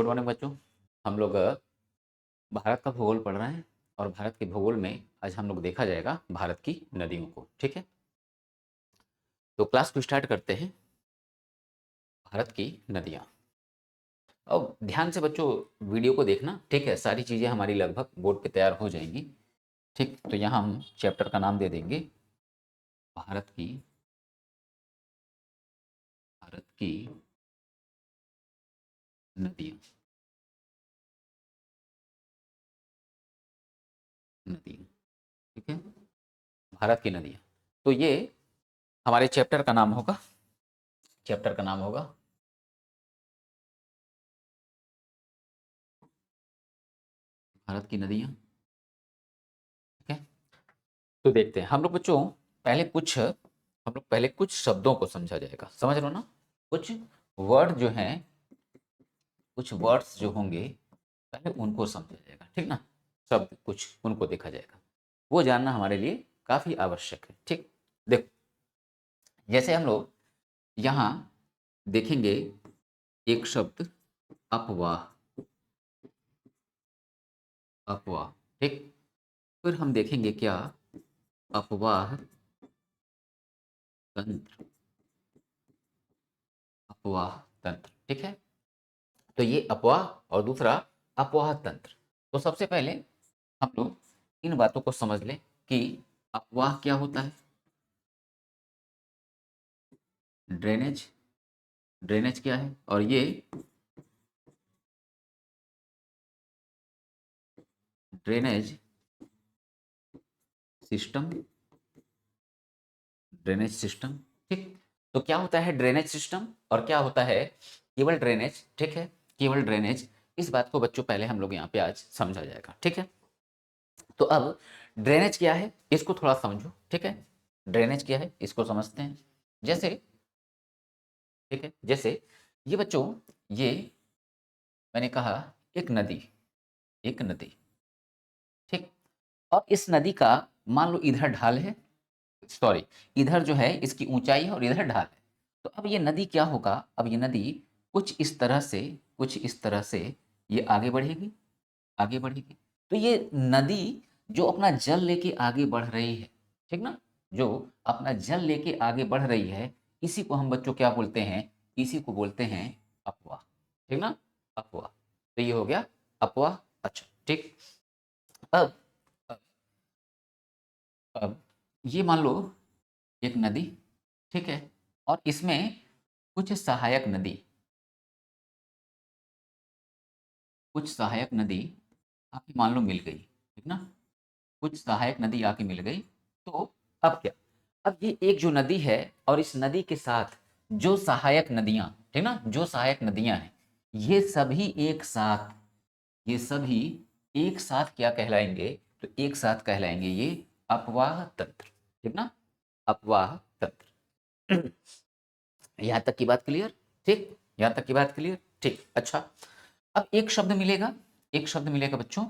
Good morning बच्चों। हम लोग भारत का भूगोल पढ़ रहे हैं और भारत के भूगोल में आज हम लोग देखा जाएगा भारत की नदियों को। ठीक है, तो क्लास को स्टार्ट करते हैं। भारत की नदियाँ। अब ध्यान से बच्चों वीडियो को देखना, ठीक है। सारी चीज़ें हमारी लगभग बोर्ड पे तैयार हो जाएंगी। ठीक, तो यहाँ हम चैप्टर का नाम दे देंगे भारत की नदियाँ। नदियाँ, ठीक है, भारत की नदियाँ। तो ये हमारे चैप्टर का नाम होगा। चैप्टर का नाम होगा भारत की नदियाँ। ठीक है, तो देखते हैं हम लोग बच्चों। पहले कुछ शब्दों को समझा जाएगा, समझ रहे हो ना। कुछ वर्ड जो हैं, कुछ वर्ड्स जो होंगे पहले उनको समझा जाएगा, ठीक ना। शब्द कुछ उनको देखा जाएगा, वो जानना हमारे लिए काफी आवश्यक है। ठीक, देखो जैसे हम लोग यहाँ देखेंगे एक शब्द अपवाह। अपवाह, ठीक। फिर हम देखेंगे क्या, अपवाह तंत्र। अपवाह तंत्र, ठीक है। तो ये अपवाह और दूसरा अपवाह तंत्र। तो सबसे पहले हम लोग इन बातों को समझ लें कि अपवाह क्या होता है। ड्रेनेज, ड्रेनेज क्या है, और ये ड्रेनेज सिस्टम। ड्रेनेज सिस्टम, ठीक। तो क्या होता है ड्रेनेज सिस्टम और क्या होता है केवल ड्रेनेज, ठीक है। केवल ड्रेनेज, इस बात को बच्चों पहले हम लोग यहाँ पे आज समझा जाएगा, ठीक है। तो अब ड्रेनेज क्या है इसको थोड़ा समझो, ठीक है। ड्रेनेज क्या है इसको समझते हैं। जैसे, ठीक है, जैसे ये बच्चों, ये मैंने कहा एक नदी, एक नदी, ठीक। और इस नदी का मान लो इधर ढाल है, सॉरी, इधर जो है इसकी ऊंचाई है और इधर ढाल है। तो अब ये नदी क्या होगा, अब ये नदी कुछ इस तरह से, कुछ इस तरह से ये आगे बढ़ेगी, आगे बढ़ेगी। तो ये नदी जो अपना जल लेके आगे बढ़ रही है, ठीक ना, जो अपना जल लेके आगे बढ़ रही है, इसी को हम बच्चों क्या बोलते हैं, इसी को बोलते हैं अपवाह, ठीक ना, अपवाह। तो ये हो गया अपवाह। अच्छा, ठीक। अब अब अब ये मान लो एक नदी, ठीक है, और इसमें कुछ सहायक नदी, कुछ सहायक नदी आके मान लो मिल गई, ठीक ना, कुछ सहायक नदी आके मिल गई। तो अब क्या, अब ये एक जो नदी है और इस नदी के साथ जो सहायक नदियां, ठीक ना, जो सहायक नदियां हैं, ये सभी एक साथ, ये सभी एक साथ क्या कहलाएंगे, तो एक साथ कहलाएंगे ये अपवाह तंत्र, ठीक ना, अपवाह तंत्र। यहाँ तक की बात क्लियर, ठीक। यहाँ तक की बात क्लियर, ठीक। अच्छा, अब एक शब्द मिलेगा, एक शब्द मिलेगा बच्चों,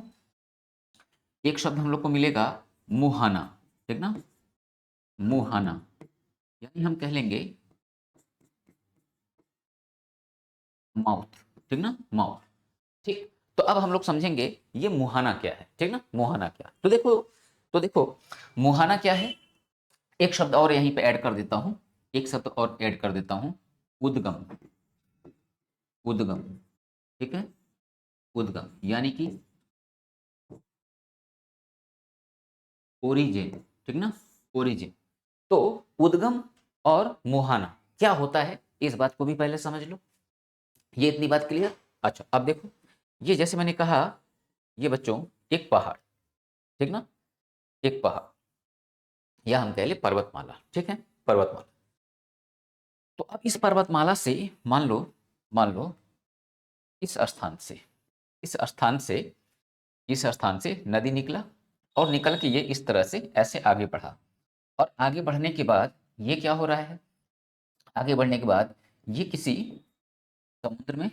एक शब्द हम लोग को मिलेगा मुहाना, ठीक ना, मुहाना। यानी हम कह लेंगे माउथ, ठीक ना, माउथ, ठीक। तो अब हम लोग समझेंगे ये मुहाना क्या है, ठीक ना, मुहाना क्या। तो देखो, तो देखो मुहाना क्या है। एक शब्द और यहीं पे ऐड कर देता हूं, एक शब्द और ऐड कर देता हूं, उद्गम। उद्गम, ठीक है, उद्गम यानी कि ओरिजिन, ठीक ना, ओरिजिन। तो उद्गम और मुहाना क्या होता है इस बात को भी पहले समझ लो, ये इतनी बात क्लियर। अच्छा, अब देखो, ये जैसे मैंने कहा, ये बच्चों एक पहाड़, ठीक ना, एक पहाड़, या हम कह ले पर्वतमाला, ठीक है, पर्वतमाला। तो अब इस पर्वतमाला से मान लो, मान लो इस स्थान से, इस स्थान से, इस स्थान से नदी निकला और निकल के ये इस तरह से ऐसे आगे बढ़ा। और आगे बढ़ने के बाद ये क्या हो रहा है, आगे बढ़ने के बाद ये किसी समुद्र में,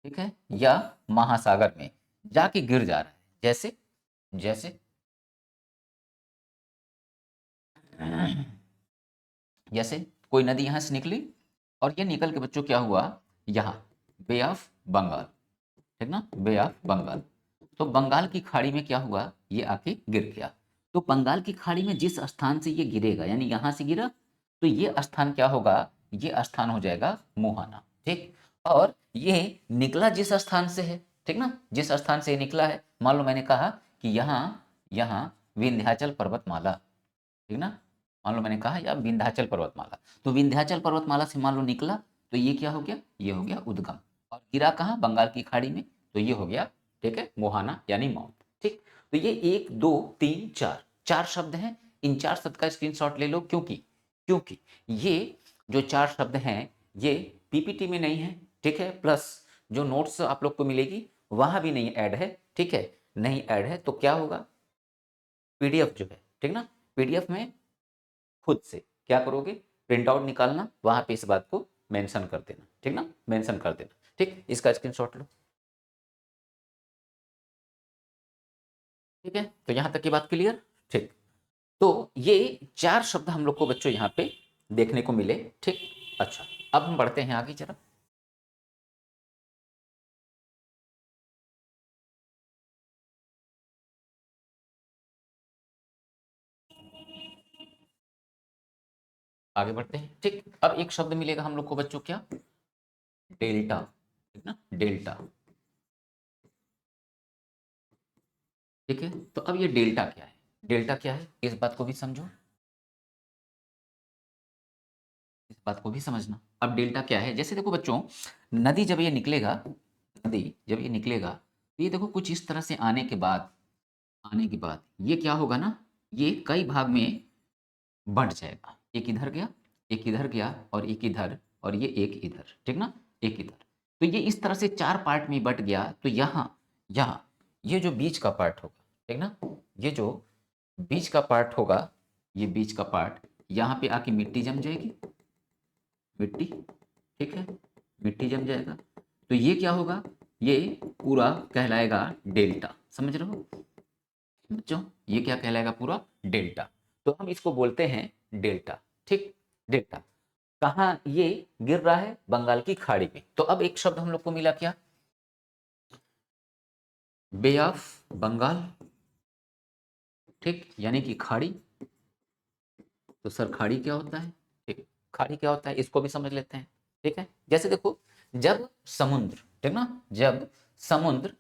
ठीक है, या महासागर में जाके गिर जा रहा है। जैसे, जैसे जैसे कोई नदी यहाँ से निकली और ये निकल के बच्चों क्या हुआ, यहाँ बे ऑफ बंगाल, ठीक ना, बे ऑफ बंगाल। तो बंगाल की खाड़ी में क्या हुआ, ये आके गिर गया। तो बंगाल की खाड़ी में जिस स्थान से ये गिरेगा, यानी यहां से गिरा, तो ये स्थान क्या होगा, ये स्थान हो जाएगा मोहाना, ठीक। और ये निकला जिस स्थान से है, ठीक ना, जिस स्थान से ये निकला है, मान लो मैंने कहा कि यहाँ यहाँ विंध्याचल पर्वतमाला, ठीक ना, मान लो मैंने कहा या विंध्याचल पर्वतमाला, तो विंध्याचल पर्वतमाला से मान लो निकला, तो ये क्या हो गया, ये हो गया उद्गम, और गिरा कहाँ, बंगाल की खाड़ी में, तो ये हो गया, ठीक है, मोहाना यानी माउंट, ठीक। तो ये 1 2 3 4 4 शब्द हैं, इन 4 शब्द का स्क्रीनशॉट ले लो, क्योंकि क्योंकि ये जो 4 शब्द हैं ये पीपीटी में नहीं है, ठीक है, प्लस जो नोट्स आप लोग को मिलेगी वहां भी नहीं ऐड है, ठीक है, नहीं ऐड है, तो क्या होगा, पीडीएफ जो है, ठीक ना, पीडीएफ में खुद से क्या करोगे, प्रिंट आउट निकालना, वहां पे इस बात को मेंशन कर देना, ठीक ना, मेंशन कर देना, ठीक, इसका स्क्रीनशॉट लो, ठीक है। तो यहां तक की बात क्लियर, ठीक। तो ये 4 शब्द हम लोग को बच्चों यहाँ पे देखने को मिले, ठीक। अच्छा, अब हम बढ़ते हैं आगे जरा। आगे बढ़ते हैं, ठीक। अब एक शब्द मिलेगा हम लोग को बच्चों, क्या, डेल्टा, ठीक ना, डेल्टा, ठीक है। तो अब ये डेल्टा क्या है, डेल्टा क्या है, इस बात को भी समझो, इस बात को भी समझना। अब डेल्टा क्या है, जैसे देखो बच्चों, नदी जब ये निकलेगा, नदी जब ये निकलेगा, तो ये देखो कुछ इस तरह से आने के बाद, आने के बाद ये क्या होगा ना, ये कई भाग में बंट जाएगा, एक इधर गया, एक इधर गया, और एक इधर, और ये एक इधर, ठीक ना, एक इधर। तो ये इस तरह से 4 पार्ट में बट गया, तो यहाँ यहाँ ये जो बीच का पार्ट होगा, ठीक ना, ये जो बीच का पार्ट होगा, ये बीच का पार्ट, यहाँ पे आके मिट्टी जम जाएगी, मिट्टी, ठीक है, मिट्टी जम जाएगा, तो ये क्या होगा, ये पूरा कहलाएगा डेल्टा, समझ रहे हो बच्चों, ये क्या कहलाएगा, पूरा डेल्टा। तो हम इसको बोलते हैं डेल्टा, ठीक, डेल्टा। कहाँ ये गिर रहा है, बंगाल की खाड़ी में। तो अब एक शब्द हम लोग को मिला, क्या, बे ऑफ बंगाल, ठीक, यानी कि खाड़ी। तो सर खाड़ी क्या होता है, ठीक, खाड़ी क्या होता है इसको भी समझ लेते हैं, ठीक है। जैसे देखो, जब समुद्र, ठीक ना, जब समुद्र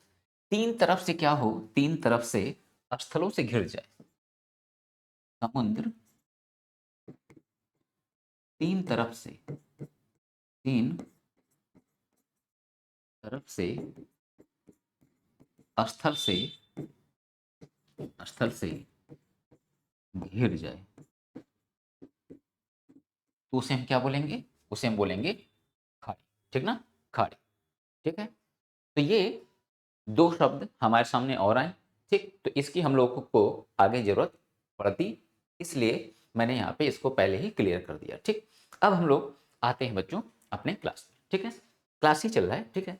3 तरफ से क्या हो, 3 तरफ से स्थलों से घिर जाए, समुद्र 3 तरफ से, 3 तरफ से स्थल से, स्थल से घिर जाए, तो उसे हम क्या बोलेंगे, उसे हम बोलेंगे खाड़ी, ठीक ना, खाड़ी, ठीक है। तो ये 2 शब्द हमारे सामने और आए, ठीक, तो इसकी हम लोगों को आगे जरूरत पड़ती, इसलिए मैंने यहाँ पे इसको पहले ही क्लियर कर दिया, ठीक। अब हम लोग आते हैं बच्चों अपने क्लास में, ठीक है, क्लास ही चल रहा है, ठीक है,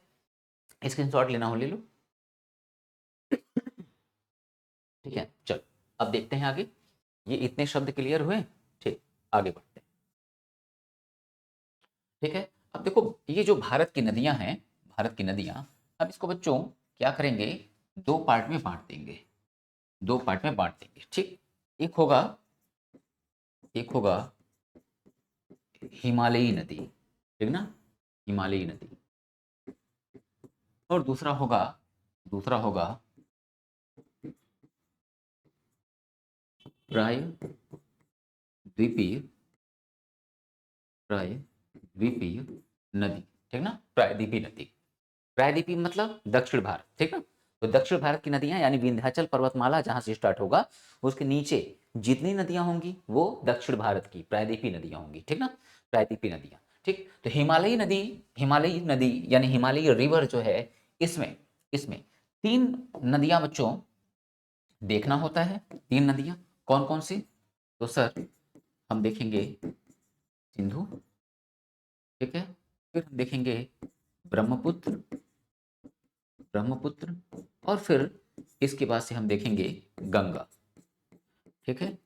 स्क्रीनशॉट लेना हो ले लो, ठीक है। चलो अब देखते हैं आगे, ये इतने शब्द क्लियर हुए, ठीक, आगे बढ़ते हैं, ठीक है। अब देखो, ये जो भारत की नदियां हैं, भारत की नदियां, अब इसको बच्चों क्या करेंगे, 2 पार्ट में बांट देंगे, 2 पार्ट में बांट देंगे, ठीक। एक होगा, एक होगा हिमालयी नदी, ठीक ना, हिमालयी नदी, और दूसरा होगा, दूसरा होगा प्राय द्वीपीय, प्राय द्वीपीय नदी, ठीक ना, प्रायद्वीपीय नदी, प्रायद्वीपीय मतलब दक्षिण भारत, ठीक ना। तो दक्षिण भारत की नदियां, यानी विंध्याचल पर्वतमाला जहां से स्टार्ट होगा, उसके नीचे जितनी नदियां होंगी वो दक्षिण भारत की प्रायद्वीपीय नदियां होंगी, ठीक ना, प्रायद्वीपीय नदियां, ठीक। तो हिमालयी नदी, हिमालयी नदी यानी हिमालयी रिवर जो है, इसमें इसमें 3 नदियां बच्चों देखना होता है, 3 नदियां, कौन कौन सी, तो सर हम देखेंगे सिंधु, ठीक है, फिर हम देखेंगे ब्रह्मपुत्र, ब्रह्मपुत्र, और फिर इसके बाद से हम देखेंगे गंगा, ठीक है,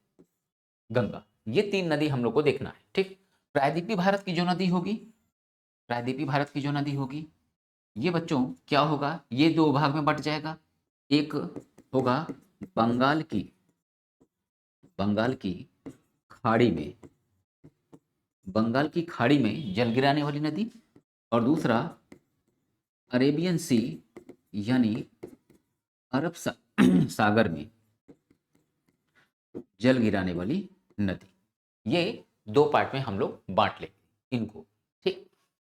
गंगा। ये 3 नदी हम लोग को देखना है, ठीक। प्रायद्वीपीय भारत की जो नदी होगी, प्रायद्वीपीय भारत की जो नदी होगी, ये बच्चों क्या होगा, ये दो भाग में बट जाएगा। एक होगा बंगाल की खाड़ी में, बंगाल की खाड़ी में जल गिराने वाली नदी, और दूसरा अरेबियन सी यानी सागर में जल गिराने वाली नदी। ये दो पार्ट में हम लोग बांट लेंगे इनको, ठीक।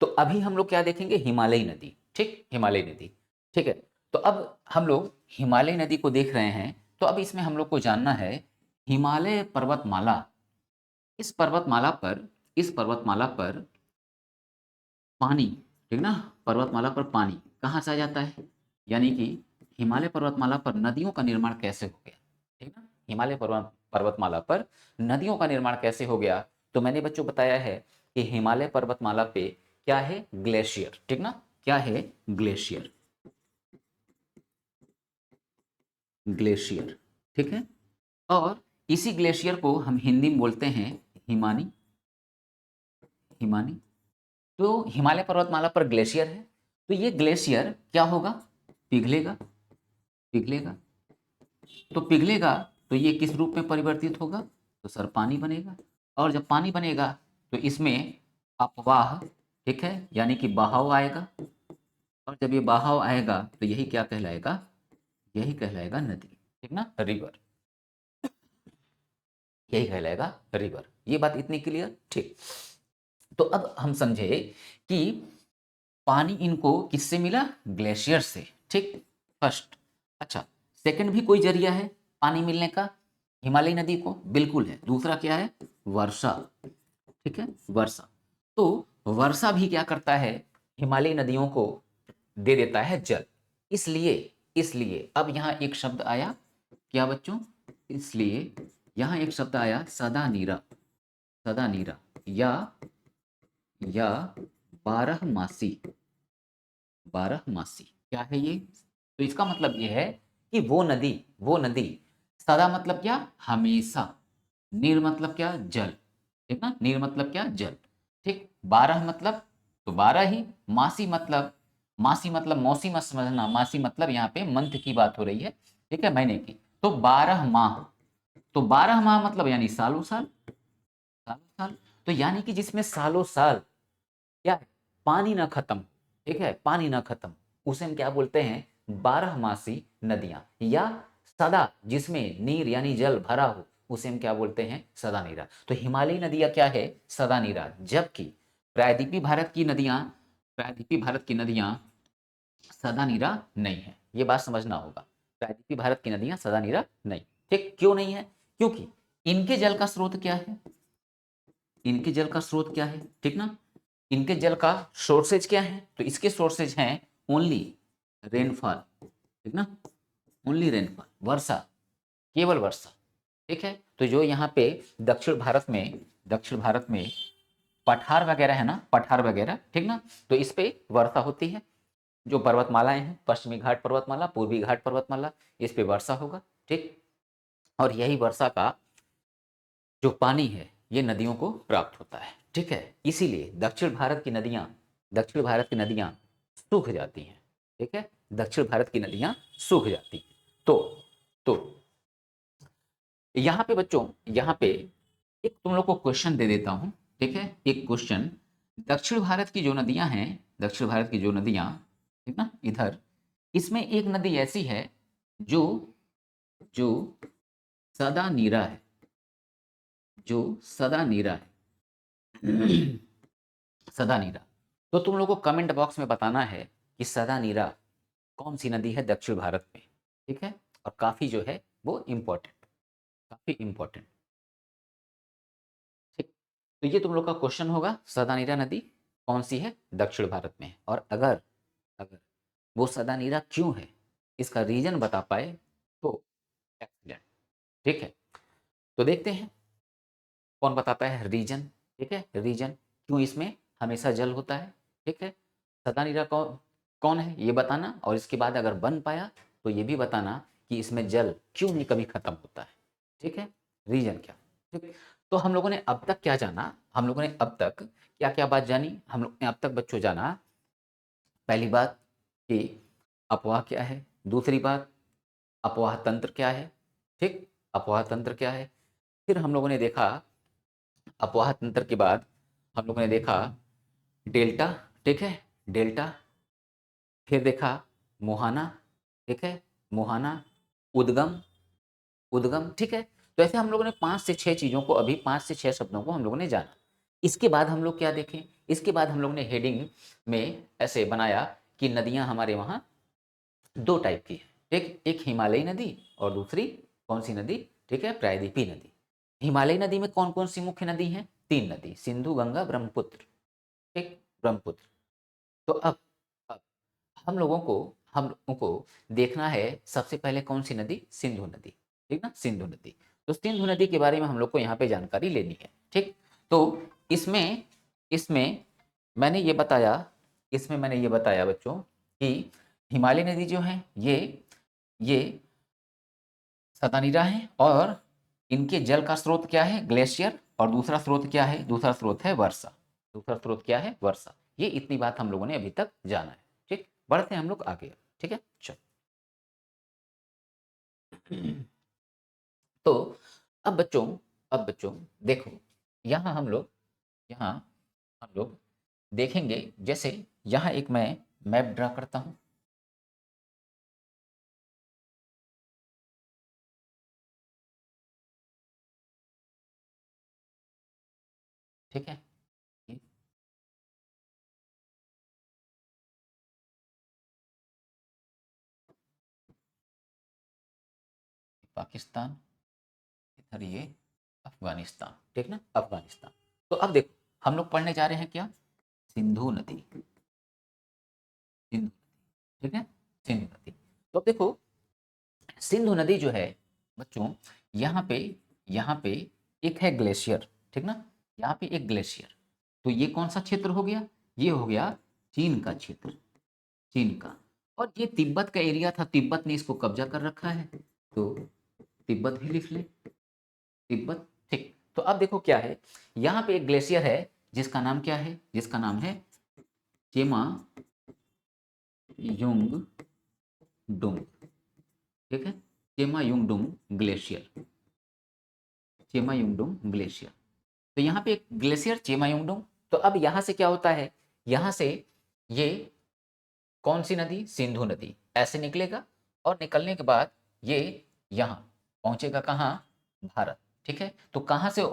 तो अभी हम लोग क्या देखेंगे, हिमालयी नदी, ठीक, हिमालयी नदी, ठीक है। तो अब हम लोग हिमालय नदी को देख रहे हैं, तो अब इसमें हम लोग को जानना है हिमालय पर्वतमाला, इस पर्वतमाला पर पानी, ठीक ना, पर्वतमाला पर पानी कहाँ से आ जाता है, यानी कि हिमालय पर्वतमाला पर नदियों का निर्माण कैसे हो गया, ठीक ना, हिमालय पर्वतमाला पर नदियों का निर्माण कैसे हो गया। तो मैंने बच्चों बताया है कि हिमालय पर्वतमाला पे क्या है, ग्लेशियर, ठीक ना, क्या है, ग्लेशियर, ग्लेशियर, ठीक है। और इसी ग्लेशियर को हम हिंदी में बोलते हैं हिमानी, हिमानी। तो हिमालय पर्वतमाला पर ग्लेशियर है, तो ये ग्लेशियर क्या होगा, पिघलेगा, पिघलेगा। तो पिघलेगा तो ये किस रूप में परिवर्तित होगा, तो सर पानी बनेगा। और जब पानी बनेगा तो इसमें अपवाह, ठीक है, यानी कि बहाव आएगा। और जब ये बहाव आएगा तो यही क्या कहलाएगा, यही कहलाएगा नदी, ठीक ना, रिवर, यही कहलाएगा रिवर। ये बात इतनी क्लियर, ठीक। तो अब हम समझे कि पानी इनको किससे मिला, ग्लेशियर से, ठीक, फर्स्ट। अच्छा, सेकंड भी कोई जरिया है पानी मिलने का हिमालय नदी को, बिल्कुल है। दूसरा क्या है, वर्षा, ठीक है, वर्षा। तो वर्षा भी क्या करता है, हिमालय नदियों को दे देता है जल। इसलिए इसलिए अब यहाँ एक शब्द आया, क्या बच्चों, इसलिए यहाँ एक शब्द आया सदा नीरा, सदा नीरा, या बारह मासी, बारह मासी क्या है ये, तो इसका मतलब ये है कि वो नदी सदा मतलब क्या, हमेशा, नीर मतलब क्या, जल, ठीक ना, नीर मतलब क्या, जल, ठीक। बारह मतलब तो बारह ही, मासी मतलब मौसी मत समझना, मासी मतलब यहाँ पे मंथ की बात हो रही है, ठीक है, महीने की। तो 12 माह, तो 12 माह मतलब यानी सालों साल, सालों साल। तो यानी कि जिसमें सालों साल क्या है, पानी ना खत्म, ठीक है, पानी ना खत्म, उसे हम क्या बोलते हैं, 12 मासी नदियां, या सदा जिसमें नीर यानी जल भरा हो उसे हम क्या बोलते हैं, सदा नीरा। तो हिमालयी नदियां क्या है, सदा नीरा। जबकि प्रायद्वीपीय भारत की नदियां सदा नीरा नहीं है, ये बात समझना होगा। प्रायद्वीपीय भारत की नदियां सदा नीरा नहीं, ठीक, क्यों नहीं है, क्योंकि इनके जल का स्रोत क्या है, इनके जल का स्रोत क्या है, ठीक ना, इनके जल का सोर्सेज क्या है, तो इसके सोर्सेज हैं ओनली रेनफॉल, ठीक ना, ओनली रेनफॉल, वर्षा, केवल वर्षा, ठीक है। तो जो यहाँ पे दक्षिण भारत में पठार वगैरह है ना, पठार वगैरह, ठीक ना, तो इस पे वर्षा होती है। जो पर्वतमालाएं हैं, पश्चिमी घाट पर्वतमाला, पूर्वी घाट पर्वतमाला, इस पे वर्षा होगा, ठीक। और यही वर्षा का जो पानी है ये नदियों को प्राप्त होता है, ठीक है। इसीलिए दक्षिण भारत की नदियां सूख जाती हैं, ठीक है, दक्षिण भारत की नदियां सूख जाती हैं। तो यहाँ पे बच्चों, यहाँ पे एक तुम लोग को क्वेश्चन दे देता हूँ, ठीक है, एक क्वेश्चन। दक्षिण भारत की जो नदियां, ठीक ना, इधर इसमें एक नदी ऐसी है जो जो सदा नीरा है, जो सदा नीरा है सदा नीरा। तो तुम लोग को कमेंट बॉक्स में बताना है कि सदा नीरा कौन सी नदी है दक्षिण भारत में, ठीक है। और काफी जो है वो इम्पोर्टेंट, काफी इम्पोर्टेंट, ठीक। तो ये तुम लोग का क्वेश्चन होगा, सदा नीरा नदी कौन सी है दक्षिण भारत में, और अगर अगर वो सदा नीरा क्यों है, इसका रीजन बता पाए तो एक्सीलेंट, ठीक है। तो देखते हैं कौन बताता है रीजन, ठीक है, रीजन क्यों इसमें हमेशा जल होता है, ठीक है। सदा नीरा कौन कौन है ये बताना, और इसके बाद अगर बन पाया तो ये भी बताना कि इसमें जल क्यों नहीं कभी खत्म होता है, ठीक है, रीजन क्या, ठीक। तो हम लोगों ने अब तक क्या जाना, हम लोगों ने अब तक क्या क्या बात जानी, हम लोग ने अब तक बच्चों जाना, पहली बात कि अपवाह क्या है, दूसरी बात अपवाह तंत्र क्या है, ठीक, अपवाह तंत्र क्या है। फिर हम लोगों ने देखा अपवाह तंत्र के बाद हम लोगों ने देखा डेल्टा, ठीक है, डेल्टा। फिर देखा मुहाना, ठीक है, मुहाना, उद्गम, उद्गम, ठीक है। तो ऐसे हम लोगों ने 5 से 6 चीज़ों को, अभी 5 से 6 शब्दों को हम लोगों ने जाना। इसके बाद हम लोग क्या देखें, इसके बाद हम लोग ने हेडिंग में ऐसे बनाया कि नदियाँ हमारे वहाँ 2 टाइप की है, ठीक, एक हिमालयी नदी और दूसरी कौन सी नदी, ठीक है, प्रायद्वीपीय नदी। हिमालयी नदी में कौन कौन सी मुख्य नदी हैं, 3 नदी, सिंधु, गंगा, ब्रह्मपुत्र, ठीक, ब्रह्मपुत्र। तो अब हम लोगों को देखना है सबसे पहले कौन सी नदी, सिंधु नदी, ठीक ना, सिंधु नदी। तो सिंधु नदी के बारे में हम लोग को यहाँ पे जानकारी लेनी है, ठीक। तो इसमें इसमें मैंने ये बताया, इसमें मैंने ये बताया बच्चों कि हिमालय नदी जो है ये सतानीरा है और इनके जल का स्रोत क्या है, ग्लेशियर, और दूसरा स्रोत क्या है, दूसरा स्रोत है वर्षा, दूसरा स्रोत क्या है, वर्षा। ये इतनी बात हम लोगों ने अभी तक जाना है, ठीक। बढ़ते हैं हम लोग आगे, ठीक है, चलो। तो अब बच्चों देखो, यहाँ हम लोग यहाँ हम लोग देखेंगे, जैसे यहाँ एक मैं मैप ड्रा करता हूँ, ठीक है, ये पाकिस्तान, इधर ये अफगानिस्तान, ठीक ना, अफगानिस्तान। तो अब देखो हम लोग पढ़ने जा रहे हैं क्या, सिंधु नदी, सिंधु, ठीक है, सिंधु नदी। तो अब देखो सिंधु नदी जो है बच्चों, यहाँ पे एक है ग्लेशियर, ठीक ना, यहाँ पे एक ग्लेशियर। तो ये कौन सा क्षेत्र हो गया, ये हो गया चीन का क्षेत्र, चीन का। और ये तिब्बत का एरिया था, तिब्बत ने इसको कब्जा कर रखा है, तो तिब्बत भी लिख ले, तिब्बत, ठीक। तो अब देखो क्या है, यहाँ पे एक ग्लेशियर है जिसका नाम क्या है, जिसका नाम है चेमा युंग डुंग, ठीक है, Chema Jung डुंग glacier, Chemayungdung glacier. तो यहाँ पे एक ग्लेशियर चेमायुंगडुंग। तो अब यहाँ से क्या होता है, यहाँ से ये कौन सी नदी, सिंधु नदी ऐसे निकलेगा और निकलने के बाद ये यहाँ पहुँचेगा कहाँ, भारत, ठीक है। तो कहाँ से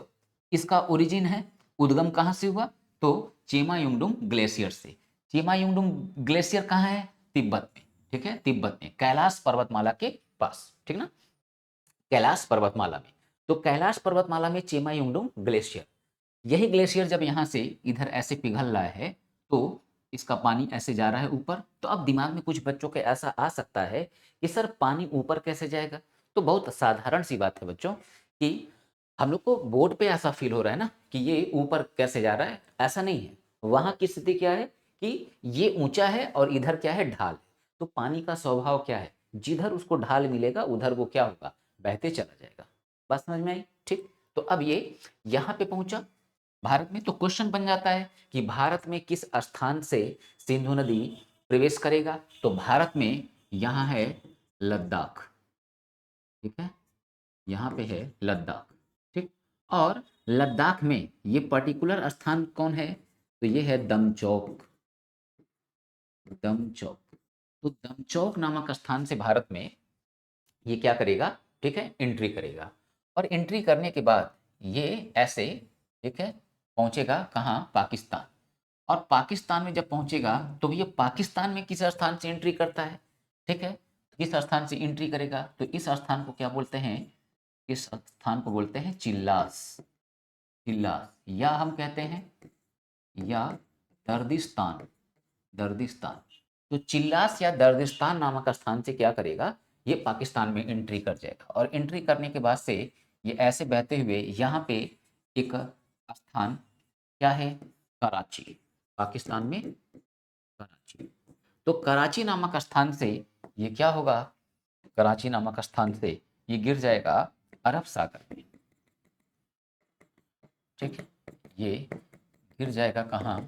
इसका ओरिजिन है, उद्गम कहाँ से हुआ, तो चेमायुंगडुंग ग्लेशियर से। चेमायुंगडुंग ग्लेशियर कहाँ है, तिब्बत में, ठीक है, तिब्बत में कैलाश पर्वतमाला के पास, ठीक ना, कैलाश पर्वतमाला में। तो कैलाश पर्वतमाला में चेमायुंगडुंग ग्लेशियर, यही ग्लेशियर जब यहाँ से इधर ऐसे पिघल रहा है तो इसका पानी ऐसे जा रहा है ऊपर। तो अब दिमाग में कुछ बच्चों के ऐसा आ सकता है कि सर पानी ऊपर कैसे जाएगा। तो बहुत साधारण सी बात है बच्चों कि हम लोग को बोर्ड पे ऐसा फील हो रहा है ना कि ये ऊपर कैसे जा रहा है, ऐसा नहीं है। वहाँ की स्थिति क्या है कि ये ऊंचा है और इधर क्या है, ढाल। तो पानी का स्वभाव क्या है, जिधर उसको ढाल मिलेगा उधर वो क्या होगा, बहते चला जाएगा। बात समझ में आई, ठीक। तो अब ये यहाँ पे पहुंचा भारत में। तो क्वेश्चन बन जाता है कि भारत में किस स्थान से सिंधु नदी प्रवेश करेगा। तो भारत में यहाँ है लद्दाख, ठीक है, यहाँ पे है लद्दाख, ठीक। और लद्दाख में ये पर्टिकुलर स्थान कौन है, तो ये है दमचौक, दमचौक। तो दमचौक नामक स्थान से भारत में ये क्या करेगा, ठीक है, एंट्री करेगा। और एंट्री करने के बाद ये ऐसे, ठीक है, पहुंचेगा कहाँ, पाकिस्तान। और पाकिस्तान में जब पहुंचेगा तो ये पाकिस्तान में किस स्थान से एंट्री करता है, ठीक है, किस स्थान से एंट्री करेगा, तो इस स्थान को क्या बोलते हैं, इस स्थान को बोलते हैं चिल्लास, चिल्लास, या हम कहते हैं या दर्दिस्तान, दर्दिस्तान। तो चिल्लास या दर्दिस्तान नामक स्थान से क्या करेगा, ये पाकिस्तान में एंट्री कर जाएगा। और एंट्री करने के बाद से ये ऐसे बहते हुए यहाँ पे एक स्थान क्या है, कराची, पाकिस्तान में कराची। तो कराची नामक स्थान से ये क्या होगा, कराची नामक स्थान से ये गिर जाएगा अरब सागर में, ठीक है, ये गिर जाएगा कहाँ,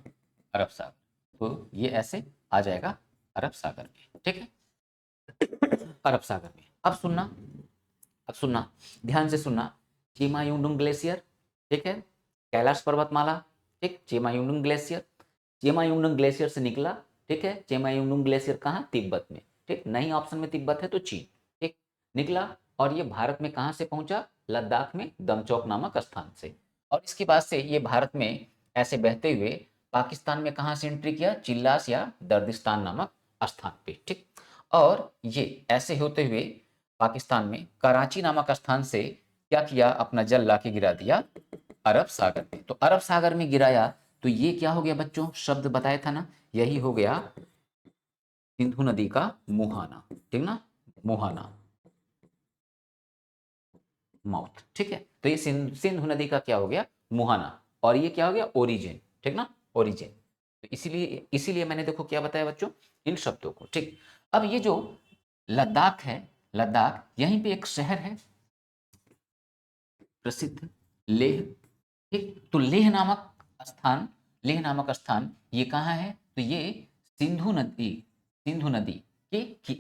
अरब सागर। तो ये ऐसे आ जाएगा अरब सागर में, ठीक है, अरब सागर में। अब सुनना, ध्यान से सुनना। चेमायुंडुंग ग्लेशियर, ठीक है, कैलाश पर्वतमाला, ठीक, चेमायुंडुंग ग्लेशियर, चेमायुंडुंग ग्लेशियर से निकला, ठीक है, चेमायुंडुंग ग्लेशियर कहाँ, तिब्बत में, ठीक, नहीं ऑप्शन में तिब्बत है तो चीन, ठीक, निकला और ये भारत में कहाँ से पहुंचा, लद्दाख में दमचौक नामक स्थान से, और इसके बाद से ये भारत में ऐसे बहते हुए पाकिस्तान में कहाँ से एंट्री किया, चिल्लास या दर्दिस्तान नामक स्थान पे, ठीक, और ये ऐसे होते हुए पाकिस्तान में कराची नामक स्थान से क्या किया, अपना जल लाके गिरा दिया अरब सागर में। तो अरब सागर में गिराया तो ये क्या हो गया बच्चों, शब्द बताया था ना, यही हो गया सिंधु नदी का मुहाना, ठीक ना, मुहाना, माउथ, ठीक है। तो ये सिंधु नदी का क्या हो गया, मुहाना, और ये क्या हो गया, ओरिजिन, ठीक ना, ओरिजिन। तो इसीलिए मैंने देखो क्या बताया बच्चों, इन शब्दों को, ठीक। अब ये जो लद्दाख है, लद्दाख यहीं पे एक शहर है प्रसिद्ध, लेह, ठीक। तो लेह नामक स्थान ये कहाँ है, तो ये सिंधु नदी के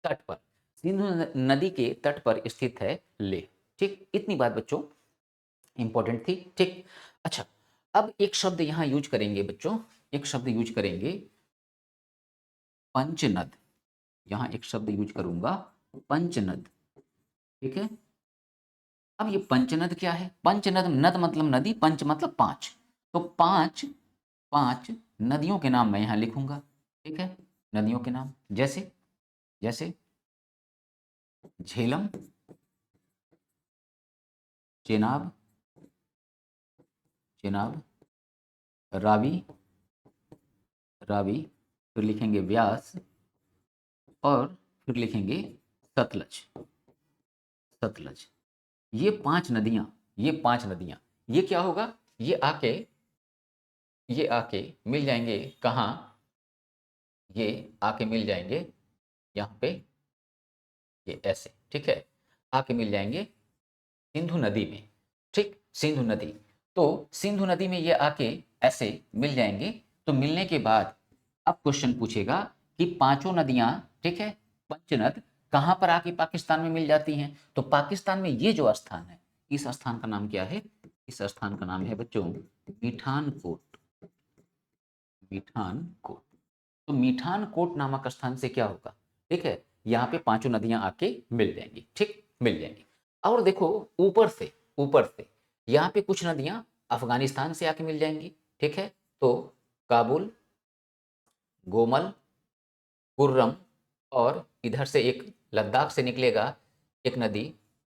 तट पर, सिंधु नदी के तट पर स्थित है लेह, ठीक। इतनी बात बच्चों इंपॉर्टेंट थी, ठीक। अच्छा, अब एक शब्द यहाँ यूज करेंगे बच्चों, एक शब्द यूज करेंगे पंचनद, यहाँ एक शब्द यूज करूंगा पंचनद, ठीक है। अब ये पंचनद क्या है, पंचनद, नद मतलब नदी, पंच मतलब पांच, तो पांच पांच नदियों के नाम मैं यहाँ लिखूंगा, ठीक है, नदियों के नाम, जैसे जैसे झेलम, चेनाब, चेनाब, रावी, रावी, फिर लिखेंगे व्यास, और फिर लिखेंगे सतलज, सतलज। ये पांच नदियां, ये पांच नदियां, ये क्या होगा, ये आके मिल जाएंगे कहाँ, ये आके मिल जाएंगे यहाँ पे, ये ऐसे, ठीक है, आके मिल जाएंगे सिंधु नदी में, ठीक, सिंधु नदी। तो सिंधु नदी में ये आके ऐसे मिल जाएंगे, तो मिलने के बाद अब क्वेश्चन पूछेगा कि पांचों नदियां, ठीक है, पंचनद कहाँ पर आके पाकिस्तान में मिल जाती हैं, तो पाकिस्तान में ये जो स्थान है, इस स्थान का नाम क्या है, इस स्थान का नाम है बच्चों मीठान कोट, मीठान कोट। तो मीठान कोट नामक स्थान से क्या होगा, ठीक है, यहाँ पे पांचों नदियां आके मिल जाएंगी, ठीक, मिल जाएंगी। और देखो ऊपर से यहाँ पे कुछ नदियां अफगानिस्तान से आके मिल जाएंगी, ठीक है, तो काबुल, गोमल, कुर्रम, और इधर से एक लद्दाख से निकलेगा एक नदी,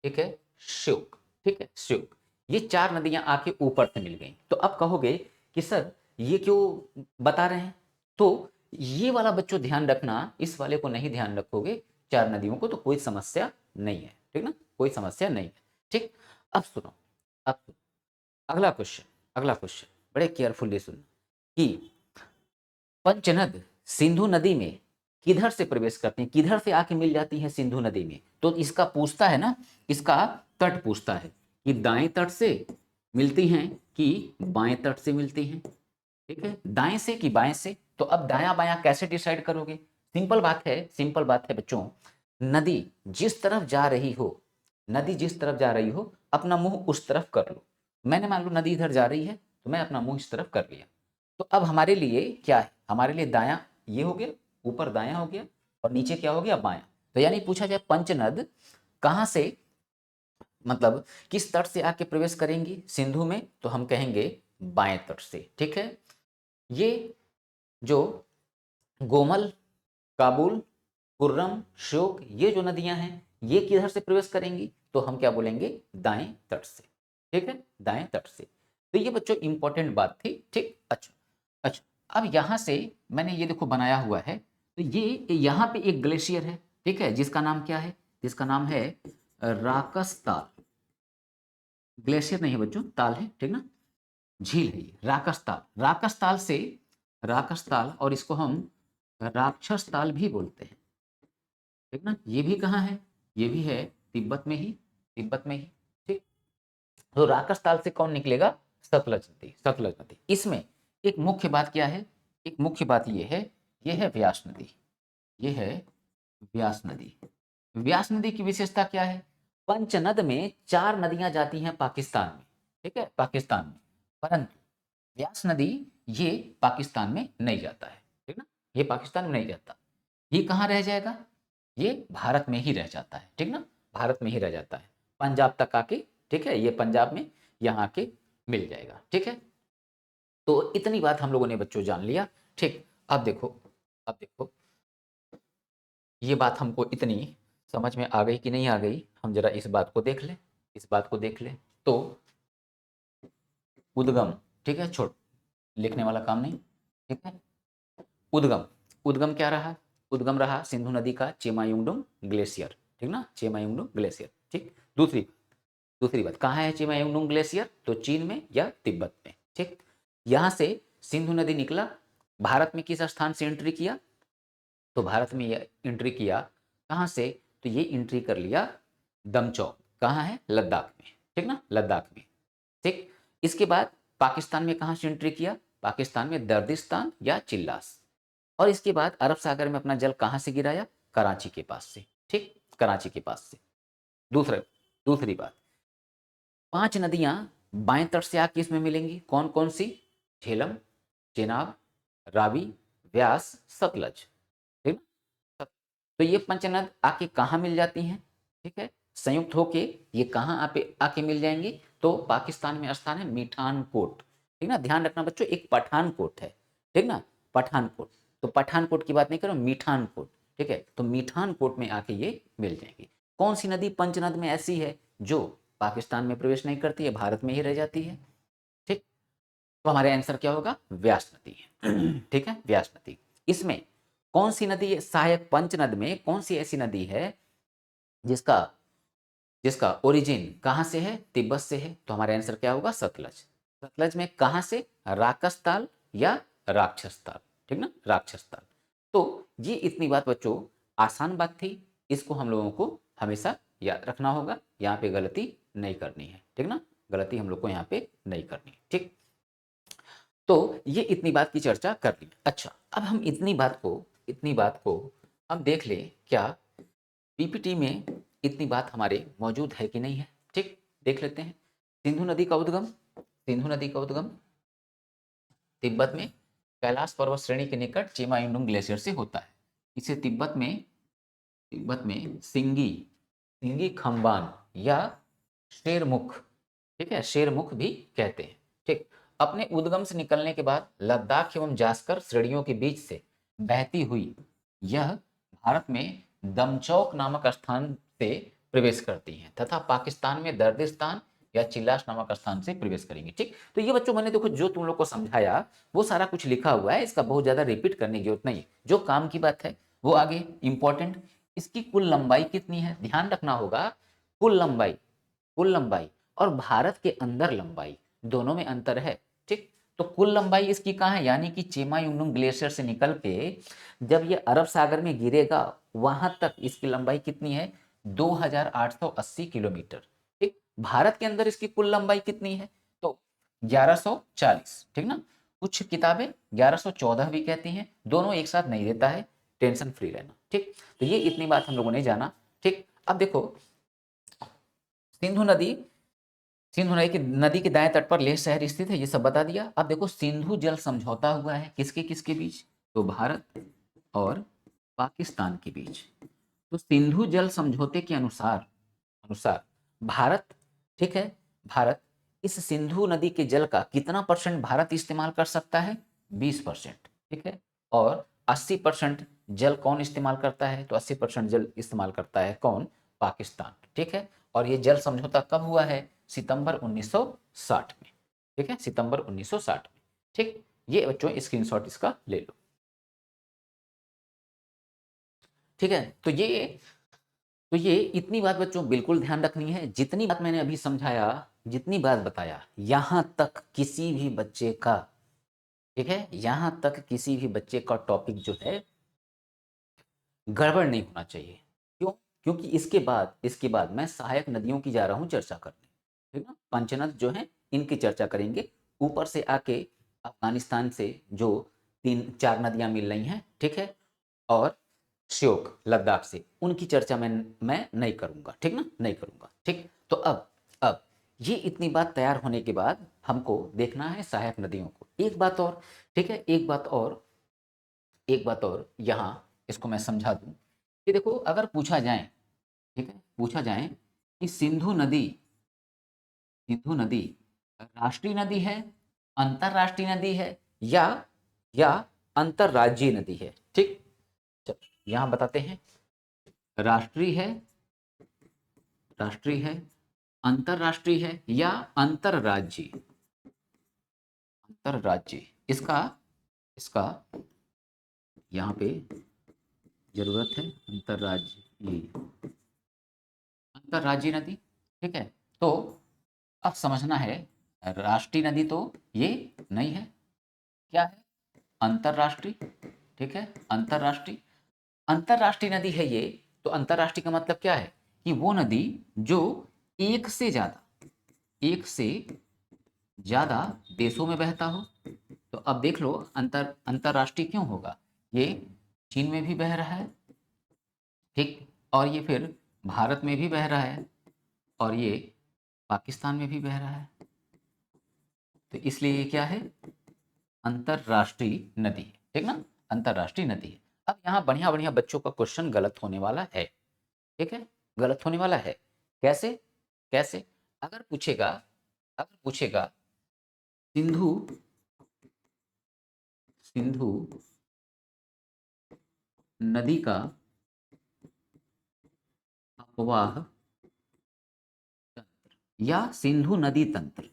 ठीक है, श्योक, ठीक है, श्योक। ये चार नदियां आके ऊपर से मिल गई। तो अब कहोगे कि सर ये क्यों बता रहे हैं, तो ये वाला बच्चों ध्यान रखना, इस वाले को नहीं ध्यान रखोगे चार नदियों को तो कोई समस्या नहीं है, ठीक ना, कोई समस्या नहीं है, ठीक। अब सुनो, अब अगला क्वेश्चन बड़े केयरफुली सुनो कि पंचनद सिंधु नदी में किधर से प्रवेश करती हैं, किधर से आके मिल जाती हैं सिंधु नदी में, तो इसका पूछता है ना, इसका तट पूछता है कि दाएं तट से मिलती हैं कि बाएं तट से मिलती हैं, ठीक है, दाएं से कि बाएं से। तो अब दायां बायां कैसे डिसाइड करोगे, सिंपल बात है बच्चों, नदी जिस तरफ जा रही हो, नदी जिस तरफ जा रही हो अपना मुंह उस तरफ कर लो। मैंने मान लो नदी इधर जा रही है तो मैं अपना मुंह इस तरफ कर लिया, तो अब हमारे लिए क्या है, हमारे लिए दायां ये हो गया, ऊपर दायां हो गया, और नीचे क्या हो गया, बायां। तो यानी पूछा जाए पंचनद कहाँ से, मतलब किस तट से आके प्रवेश करेंगी सिंधु में, तो हम कहेंगे बाएं तट से, ठीक है। ये जो गोमल, काबुल, कुर्रम, श्योक, ये जो नदियां हैं ये किधर से प्रवेश करेंगी, तो हम क्या बोलेंगे, दाएं तट से, ठीक है, दाएं तट से। तो ये बच्चों इंपॉर्टेंट बात थी, ठीक। अच्छा अच्छा, अब यहां से मैंने ये देखो बनाया हुआ है, तो ये यहाँ पे एक ग्लेशियर है, ठीक है, जिसका नाम क्या है, जिसका नाम है राकस ताल, ग्लेशियर नहीं है बच्चों, ताल है, ठीक ना, झील है ये, राकस ताल, राकस ताल, और इसको हम राक्षस ताल भी बोलते हैं, ठीक ना। ये भी कहाँ है, ये भी है तिब्बत में ही, तिब्बत में ही, ठीक। तो राकस ताल से कौन निकलेगा, सतलज नदी, सतलज नदी। इसमें एक मुख्य बात क्या है, एक मुख्य बात ये है व्यास नदी, ये है व्यास नदी। व्यास नदी की विशेषता क्या है? पंचनद में 4 नदियां जाती हैं पाकिस्तान में, ठीक है, पाकिस्तान में, परंतु व्यास नदी ये पाकिस्तान में नहीं जाता है, ठीक ना, ये पाकिस्तान में नहीं जाता। ये कहाँ रह जाएगा? ये भारत में ही रह जाता है, ठीक ना, भारत में ही रह जाता है, पंजाब तक आके, ठीक है, ये पंजाब में यहाँ आके मिल जाएगा, ठीक है। तो इतनी बात हम लोगों ने बच्चों जान लिया, ठीक। अब देखो, अब देखो, ये बात हमको इतनी समझ में आ गई कि नहीं आ गई, हम जरा इस बात को देख लें, इस बात को देख लें। तो उद्गम, ठीक है, छोड़, लिखने वाला काम नहीं, ठीक है। उद्गम, उद्गम क्या रहा? उद्गम रहा सिंधु नदी का चेमायुंगडुंग ग्लेशियर, ठीक ना, चेमायुंगडुंग ग्लेशियर, ठीक। दूसरी दूसरी बात, कहाँ है चेमायुंगडुंग ग्लेशियर? तो चीन में या तिब्बत में, ठीक। यहाँ से सिंधु नदी निकला, भारत में किस स्थान से एंट्री किया? तो भारत में ये एंट्री किया, कहाँ से? तो ये एंट्री कर लिया दमचौक, कहाँ है? लद्दाख में, ठीक ना, लद्दाख में, ठीक। इसके बाद पाकिस्तान में कहाँ से एंट्री किया? पाकिस्तान में दर्दिस्तान या चिल्लास। और इसके बाद अरब सागर में अपना जल कहाँ से गिराया? कराची के पास से, ठीक, कराची के पास से। दूसरी बात, 5 नदियां बाएं तट से आके इसमें मिलेंगी, कौन कौन सी? झेलम, चेनाब, रावी, व्यास, सतलज, ठीक ना। तो ये पंचनद आके कहाँ मिल जाती हैं? ठीक है, संयुक्त होके ये कहाँ आके मिल जाएंगी? तो पाकिस्तान में स्थान है मीठानकोट, ठीक ना, ध्यान रखना बच्चों, एक पठानकोट है, ठीक ना, पठानकोट। तो पठानकोट की बात नहीं करो, मीठानकोट, ठीक है। तो मीठानकोट में आके ये मिल जाएंगी। कौन सी नदी पंचनद में ऐसी है जो पाकिस्तान में प्रवेश नहीं करती है, भारत में ही रह जाती है, ठीक। तो हमारे आंसर क्या होगा? व्यास नदी है ठीक है, व्यास नदी। इसमें कौन सी नदी है? सहायक पंचनद में कौन सी ऐसी नदी है जिसका जिसका ओरिजिन कहाँ से है? तिब्बत से है। तो हमारा आंसर क्या होगा? सतलज। सतलज में कहाँ से? राकस ताल या राक्षस ताल, ठीक ना, राक्षस ताल। तो ये इतनी बात बच्चों आसान बात थी, इसको हम लोगों को हमेशा याद रखना होगा, यहाँ पे गलती नहीं करनी है, ठीक ना, गलती हम लोग को यहाँ पे नहीं करनी, ठीक। तो ये इतनी बात की चर्चा कर ली। अच्छा, अब हम इतनी बात को हम देख लें क्या पीपीटी में इतनी बात हमारे मौजूद है कि नहीं है, ठीक, देख लेते हैं। सिंधु नदी का उद्गम तिब्बत में कैलाश पर्वत श्रेणी के निकट चेमायुंडुंग ग्लेशियर से होता है। इसे तिब्बत में सिंगी सिंगी खम्बान या शेरमुख, ठीक है, शेरमुख भी कहते हैं, ठीक। अपने उद्गम से निकलने के बाद लद्दाख एवं जास्कर श्रेणियों के बीच से बहती हुई यह भारत में दमचौक नामक स्थान से प्रवेश करती हैं तथा पाकिस्तान में दर्दिस्तान या चिल्लास नामक स्थान से प्रवेश करेंगी, ठीक। तो ये बच्चों मैंने देखो जो तुम लोग को समझाया वो सारा कुछ लिखा हुआ है, इसका बहुत ज्यादा रिपीट करने की जरूरत नहीं है। जो काम की बात है वो आगे इंपॉर्टेंट। इसकी कुल लंबाई कितनी है? ध्यान रखना होगा, कुल लंबाई और भारत के अंदर लंबाई दोनों में अंतर है, ठीक। तो कुल लंबाई इसकी कहाँ है? यानी कि चेमायुंडुंग ग्लेशियर से निकल के जब ये अरब सागर में गिरेगा वहां तक इसकी लंबाई कितनी है? 2880 किलोमीटर, ठीक। भारत के अंदर इसकी कुल लंबाई कितनी है? तो 1140, ठीक ना। कुछ किताबें 1114 भी कहती हैं, दोनों एक साथ नहीं देता है, टेंशन फ्री रहना, ठीक। तो ये इतनी बात हम लोगों ने जाना, ठीक। अब देखो सिंधु नदी सिंधु नदी के दाएं तट पर लेह शहर स्थित है, ये सब बता दिया। अब देखो सिंधु जल समझौता हुआ है किसके किसके बीच? तो भारत और पाकिस्तान के बीच। तो सिंधु जल समझौते के अनुसार अनुसार भारत, ठीक है, भारत इस सिंधु नदी के जल का कितना परसेंट भारत इस्तेमाल कर सकता है? 20%, ठीक है। और 80% जल कौन इस्तेमाल करता है? तो 80% जल इस्तेमाल करता है कौन? पाकिस्तान, ठीक है। और ये जल समझौता कब हुआ है? सितंबर 1960 में, ठीक है, सितंबर 1960 में, ठीक। ये बच्चों स्क्रीनशॉट इसका ले लो, ठीक है। तो ये इतनी बात बच्चों बिल्कुल ध्यान रखनी है। जितनी बात मैंने अभी समझाया, जितनी बात बताया, यहां तक किसी भी बच्चे का, ठीक है, यहां तक किसी भी बच्चे का टॉपिक जो है गड़बड़ नहीं होना चाहिए। क्यों? क्योंकि इसके बाद मैं सहायक नदियों की जा रहा हूं चर्चा करने, ठीक ना, पंचनद जो है इनकी चर्चा करेंगे। ऊपर से आके अफगानिस्तान से जो 3-4 नदियां मिल रही हैं, ठीक है, और श्योक लद्दाख से, उनकी चर्चा मैं नहीं करूंगा, ठीक ना, नहीं करूंगा, ठीक। तो अब ये इतनी बात तैयार होने के बाद हमको देखना है सहायक नदियों को। एक बात और, ठीक है, एक बात और यहाँ इसको मैं समझा दूं कि देखो अगर पूछा जाए, ठीक है, पूछा जाए कि सिंधु नदी राष्ट्रीय नदी है, अंतरराष्ट्रीय नदी है, या या अंतरराज्यीय नदी है, ठीक। चलो यहाँ बताते हैं, राष्ट्रीय है, राष्ट्रीय है, अंतरराष्ट्रीय है, या अंतरराज्यीय, अंतरराज्यीय। इसका इसका यहाँ पे जरूरत है अंतरराज्यीय, अंतरराज्यीय नदी, ठीक है। तो अब समझना है, राष्ट्रीय नदी तो ये नहीं है, क्या है, अंतरराष्ट्रीय, ठीक है, अंतरराष्ट्रीय। अंतरराष्ट्रीय नदी है ये, तो अंतरराष्ट्रीय का मतलब क्या है कि वो नदी जो एक से ज्यादा देशों में बहता हो। तो अब देख लो, अंतरराष्ट्रीय क्यों होगा, ये चीन में भी बह रहा है, ठीक, और ये फिर भारत में भी बह रहा है, और ये पाकिस्तान में भी बह रहा है, तो इसलिए ये क्या है, अंतरराष्ट्रीय नदी है, ठीक ना, अंतरराष्ट्रीय नदी है। अब यहाँ बढ़िया बढ़िया बच्चों का क्वेश्चन गलत होने वाला है, ठीक है, गलत होने वाला है। कैसे, कैसे, अगर पूछेगा, अगर पूछेगा सिंधु सिंधु नदी का अपवाह तंत्र, या सिंधु नदी तंत्र,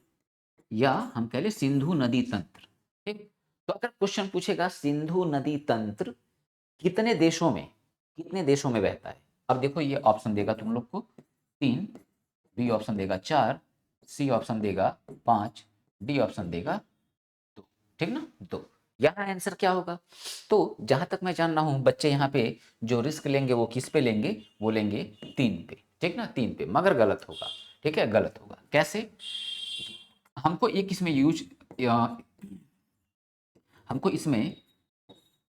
या हम कह ले सिंधु नदी तंत्र, ठीक। तो अगर क्वेश्चन पूछेगा सिंधु नदी तंत्र कितने देशों में बहता है, अब देखो ये ऑप्शन देगा तुम लोग को 3, बी ऑप्शन देगा 4, सी ऑप्शन देगा 5, डी ऑप्शन देगा 2, ठीक ना, 2। यहाँ आंसर क्या होगा, तो जहां तक मैं जान रहा हूं बच्चे यहाँ पे जो रिस्क लेंगे वो किस पे लेंगे, वो लेंगे 3 पे, ठीक ना, 3 पे, मगर गलत होगा, ठीक है, गलत होगा। कैसे, हमको एक इसमें हमको इसमें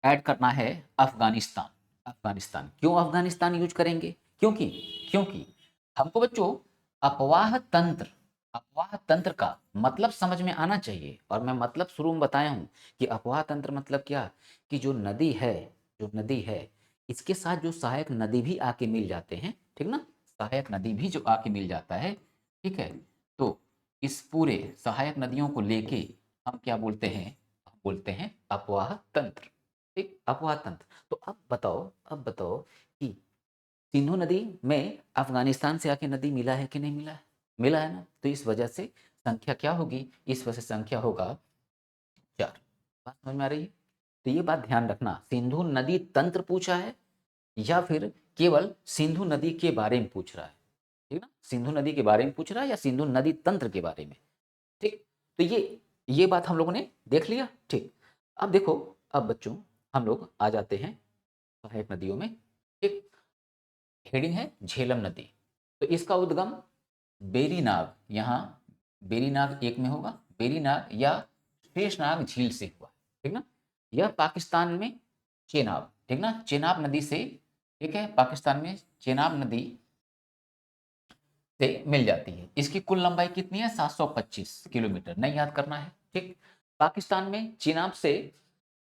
ऐड करना है अफगानिस्तान। अफगानिस्तान क्यों, अफगानिस्तान यूज करेंगे, क्योंकि क्योंकि हमको बच्चों अपवाह तंत्र, अपवाह तंत्र का मतलब समझ में आना चाहिए, और मैं मतलब शुरू में बताया हूं कि अपवाह तंत्र मतलब क्या, कि जो नदी है, जो नदी है इसके साथ जो सहायक नदी भी आके मिल जाते हैं, ठीक ना, सहायक नदी भी जो आके मिल जाता है, ठीक है। तो इस पूरे सहायक नदियों को लेके हम क्या बोलते हैं, हम बोलते हैं अपवाह तंत्र, ठीक, अपवाह तंत्र। तो अब बताओ कि सिंधु नदी में अफगानिस्तान से आके नदी मिला है कि नहीं मिला है, मिला है ना, तो इस वजह से संख्या क्या होगी, इस वजह से संख्या होगा 4। बात समझ में आ रही है, तो ये बात ध्यान रखना, सिंधु नदी तंत्र पूछा है या फिर केवल सिंधु नदी के बारे में पूछ रहा है, ठीक ना, सिंधु नदी के बारे में पूछ रहा है या सिंधु नदी तंत्र के बारे में, ठीक। तो ये बात हम लोगों ने देख लिया, ठीक। अब देखो, अब बच्चों हम लोग आ जाते हैं सहायक नदियों में, ठीक। हेडिंग है झेलम नदी, तो इसका उद्गम बेरीनाग, यहाँ बेरीनाग एक में होगा, बेरीनाग या शेषनाग झील से हुआ, ठीक ना। यह पाकिस्तान में चेनाब, ठीक ना, चेनाब नदी से, ठीक है, पाकिस्तान में चेनाब नदी से मिल जाती है। इसकी कुल लंबाई कितनी है, 725 किलोमीटर, नहीं याद करना है, ठीक। पाकिस्तान में चेनाब से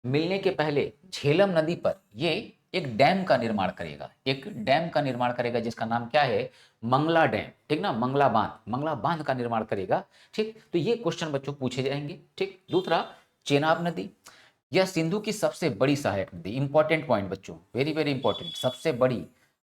मिलने के पहले झेलम नदी पर ये एक डैम का निर्माण करेगा, एक डैम का निर्माण करेगा जिसका नाम क्या है, मंगला डैम, ठीक ना, मंगला बांध का निर्माण करेगा, ठीक। तो ये क्वेश्चन बच्चों पूछे जाएंगे, ठीक। दूसरा, चेनाब नदी, यह सिंधु की सबसे बड़ी सहायक नदी, इंपॉर्टेंट पॉइंट बच्चों, वेरी वेरी इंपॉर्टेंट, सबसे बड़ी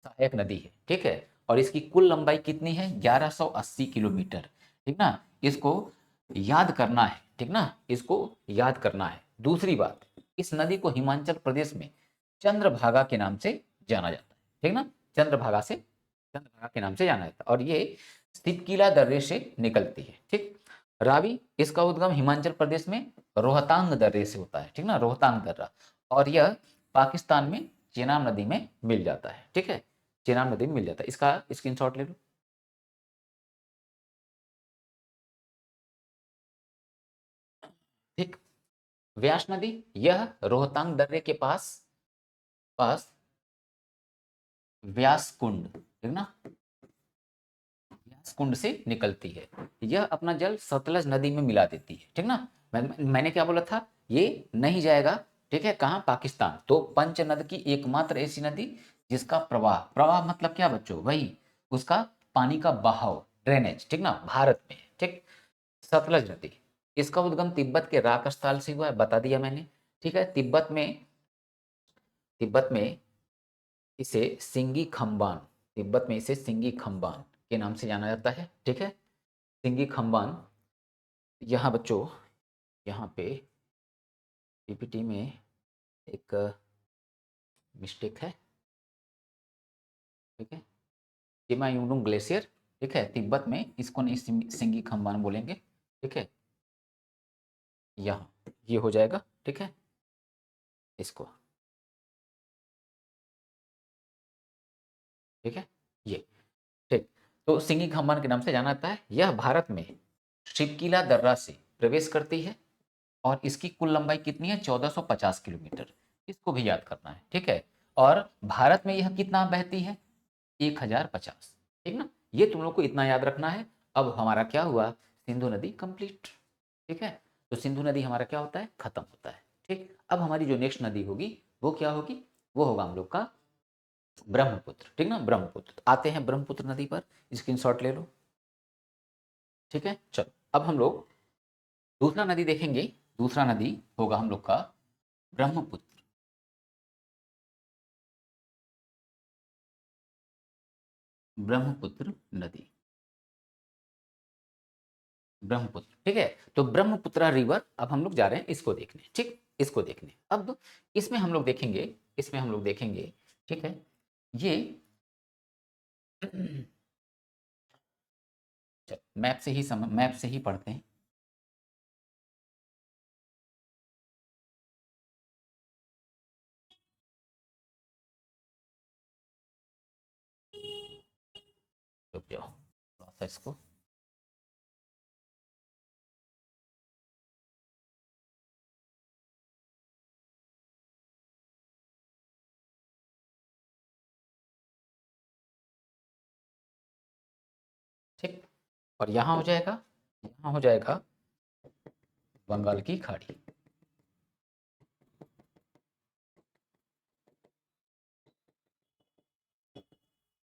सहायक नदी है, ठीक है। और इसकी कुल लंबाई कितनी है, 1180 किलोमीटर, ठीक ना, इसको याद करना है, ठीक ना, इसको याद करना है। दूसरी बात, इस नदी को हिमाचल प्रदेश में चंद्रभागा के नाम से जाना जाता है, ठीक ना, चंद्रभागा के नाम से जाना जाता है, और ये सिपकीला दर्रे से निकलती है, ठीक। रावी, इसका उद्गम हिमाचल प्रदेश में रोहतांग दर्रे से होता है, ठीक ना, रोहतांग दर्रा, और यह पाकिस्तान में चेनाब नदी में मिल जाता है, ठीक है, चेनाब नदी में मिल जाता है। इसका स्क्रीनशॉट ले लो, ठीक। व्यास नदी, यह रोहतांग दर्रे के पास पास व्यास कुंड, ठीक ना, व्यास कुंड से निकलती है। यह अपना जल सतलज नदी में मिला देती है, ठीक ना। मैंने क्या बोला था, ये नहीं जाएगा, ठीक है, कहाँ, पाकिस्तान। तो पंचनद की एकमात्र ऐसी नदी जिसका प्रवाह, प्रवाह मतलब क्या बच्चों, वही उसका पानी का बहाव, ड्रेनेज, ठीक ना, भारत में, ठीक। सतलज नदी, इसका उद्गम तिब्बत के राक स्थल से हुआ है, बता दिया मैंने, ठीक है। तिब्बत में इसे सिंगी खम्बान, तिब्बत में इसे सिंगी खम्बान के नाम से जाना जाता है, ठीक है। सिंगी खम्बान, यहाँ बच्चों, यहाँ पे पीपीटी में एक मिस्टेक है, ठीक है। चिमायुंगडुंग ग्लेशियर, ठीक है, तिब्बत में इसको नहीं सिंगी खम्बान बोलेंगे, ठीक है। यहाँ ये हो जाएगा, ठीक है, इसको, ठीक है, ये, ठीक। तो सिंगी खम्बान के नाम से जाना जाता है। यह भारत में शिवकीला दर्रा से प्रवेश करती है और इसकी कुल लंबाई कितनी है, 1450 किलोमीटर, इसको भी याद करना है, ठीक है। और भारत में यह कितना बहती है, 1050, ठीक ना, ये तुम लोग को इतना याद रखना है। अब हमारा क्या हुआ, सिंधु नदी कंप्लीट, ठीक है। तो सिंधु नदी हमारा क्या होता है, खत्म होता है, ठीक। अब हमारी जो नेक्स्ट नदी होगी वो क्या होगी, वो होगा हम लोग का ब्रह्मपुत्र, ठीक ना, ब्रह्मपुत्र। तो आते हैं ब्रह्मपुत्र नदी पर, स्क्रीनशॉट ले लो, ठीक है। चलो अब हम लोग दूसरा नदी देखेंगे। दूसरा नदी होगा हम लोग का ब्रह्मपुत्र, ब्रह्मपुत्र नदी, ब्रह्मपुत्र, ठीक है। तो ब्रह्मपुत्र रिवर अब हम लोग जा रहे हैं इसको देखने, ठीक, इसको देखने। अब इसमें हम लोग देखेंगे, इसमें हम लोग देखेंगे, ठीक है, ये मैप से ही मैप से ही पढ़ते हैं। रुक जाओ, थोड़ा सा इसको, ठीक। और यहाँ हो जाएगा, यहाँ हो जाएगा बंगाल की खाड़ी,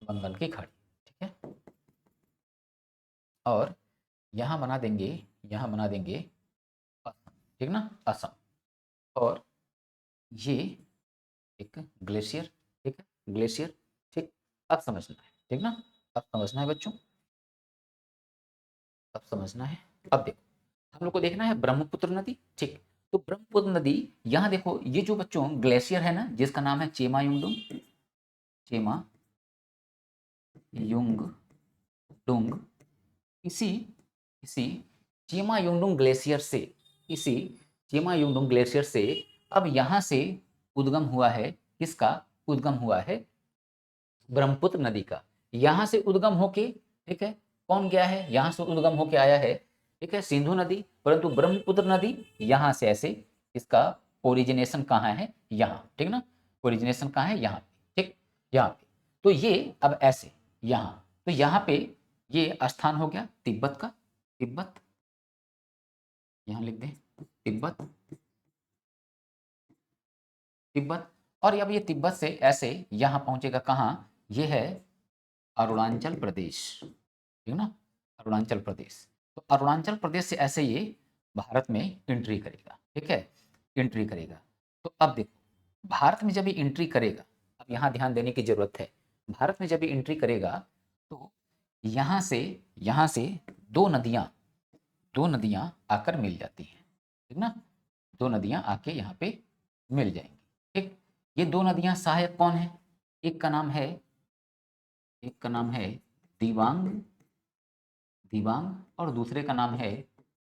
बंगाल की खाड़ी, ठीक है। और यहाँ बना देंगे, यहाँ बना देंगे असम, ठीक ना, असम। और ये एक ग्लेशियर, ठीक है, ग्लेशियर, ठीक। अब समझना है, ठीक ना, अब समझना है बच्चों, अब समझना है। अब देखो, हम लोग को देखना है ब्रह्मपुत्र नदी, ठीक। तो ब्रह्मपुत्र नदी, यहाँ देखो, ये जो बच्चों ग्लेशियर है ना, जिसका नाम है चेमा युंगडुंग, चेमा युंगडुंग, इसी इसी चेमा युंगडुंग ग्लेशियर से, इसी चेमा युंगडुंग ग्लेशियर से अब यहाँ से उद्गम हुआ है, किसका उद्गम हुआ है, ब्रह्मपुत्र नदी का। यहाँ से उद्गम होके, ठीक है, कौन गया है, यहाँ से उद्गम होके आया है, ठीक है, सिंधु नदी। परंतु ब्रह्मपुत्र नदी यहाँ से ऐसे, इसका ओरिजिनेशन कहाँ है, यहाँ, ठीक ना, ओरिजिनेशन कहाँ है, यहाँ पे, ठीक, यहाँ पे। तो ये अब ऐसे यहाँ, तो यहाँ पे ये स्थान हो गया तिब्बत का, तिब्बत, यहाँ लिख दें तिब्बत, तिब्बत। और अब ये तिब्बत से ऐसे यहाँ पहुंचेगा कहाँ, ये है अरुणाचल प्रदेश, ठीक ना, अरुणाचल प्रदेश। तो अरुणाचल प्रदेश से ऐसे ये भारत में एंट्री करेगा, ठीक है, एंट्री करेगा। तो अब देखो, भारत में जब ये एंट्री करेगा, अब यहाँ ध्यान देने की जरूरत है, भारत में जब ये एंट्री करेगा तो यहाँ से दो नदियाँ, दो नदियाँ आकर मिल जाती हैं, ठीक ना, दो नदियाँ आके यहाँ पे मिल जाएंगी, ठीक। ये दो नदियाँ सहायक कौन है, एक का नाम है, एक का नाम है दिबांग, दिबांग, और दूसरे का नाम है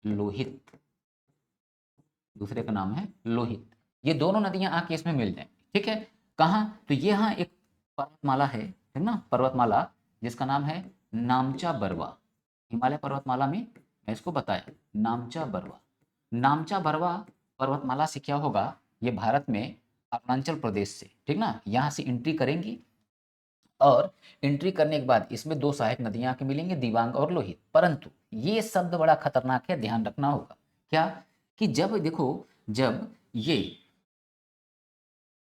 लोहित, दूसरे का नाम है लोहित। ये दोनों नदियां आके इसमें मिल जाएंगी, ठीक है। कहाँ, तो ये यहाँ एक पर्वतमाला है, ठीक ना, पर्वतमाला, जिसका नाम है नामचा बरवा, हिमालय पर्वतमाला में मैं इसको बताया नामचा बरवा। नामचा बरवा पर्वतमाला से क्या होगा, ये भारत में अरुणाचल प्रदेश से, ठीक ना, यहाँ से एंट्री करेंगी और एंट्री करने के बाद इसमें दो सहायक नदियां आके मिलेंगी, दिबांग और लोहित। परंतु ये शब्द बड़ा खतरनाक है, ध्यान रखना होगा क्या कि जब देखो, जब ये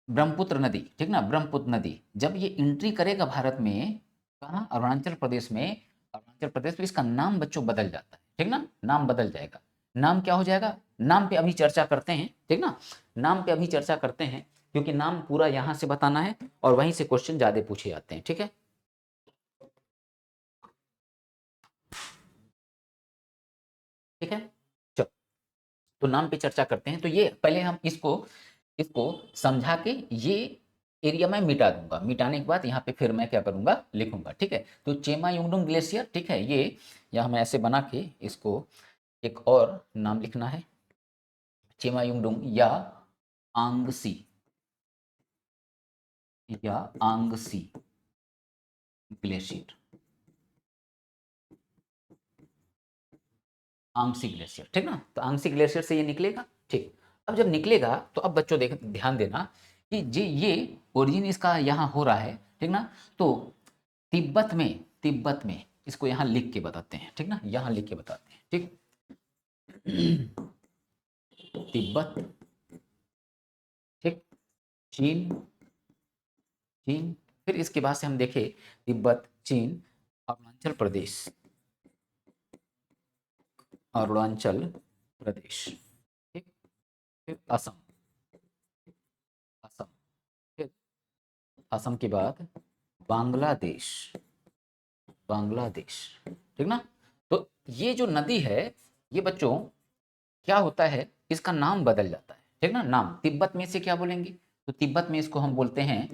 ब्रह्मपुत्र नदी, ठीक ना, ब्रह्मपुत्र नदी जब ये एंट्री करेगा भारत में, कहाँ, अरुणाचल प्रदेश में, अरुणाचल प्रदेश में इसका नाम बच्चों बदल जाता है, ठीक ना, नाम बदल जाएगा। नाम क्या हो जाएगा, नाम पे अभी चर्चा करते हैं, ठीक ना, नाम पे अभी चर्चा करते हैं, क्योंकि नाम पूरा यहां से बताना है और वहीं से क्वेश्चन ज्यादा पूछे जाते हैं, ठीक है। ठीक है, चलो, तो नाम पे चर्चा करते हैं। तो ये पहले हम इसको इसको समझा के ये एरिया में मिटा दूंगा, मिटाने के बाद यहाँ पे फिर मैं क्या करूंगा, लिखूंगा, ठीक है। तो चेमा युंगडुंग ग्लेशियर, ठीक है, ये यहाँ मैं ऐसे बना के इसको एक और नाम लिखना है, चेमा युंगडुंग या आंगसी, या आंगसी ग्लेशियर, आंगसी ग्लेशियर, ठीक ना। तो आंगसी ग्लेशियर से ये निकलेगा, ठीक। अब जब निकलेगा तो अब बच्चों देख ध्यान देना कि जी ये ओरिजिन इसका यहाँ हो रहा है, ठीक ना। तो तिब्बत में इसको यहाँ लिख के बताते हैं, ठीक ना, यहाँ लिख के बताते हैं, ठीक। तिब्बत, ठीक, चीन, चीन, फिर इसके बाद से हम देखें तिब्बत, चीन, अरुणाचल प्रदेश, अरुणाचल प्रदेश, ठीक, फिर असम, असम, फिर असम के बाद बांग्लादेश, बांग्लादेश, ठीक ना। तो ये जो नदी है, ये बच्चों क्या होता है, इसका नाम बदल जाता है, ठीक ना। नाम तिब्बत में से क्या बोलेंगे, तो तिब्बत में इसको हम बोलते हैं,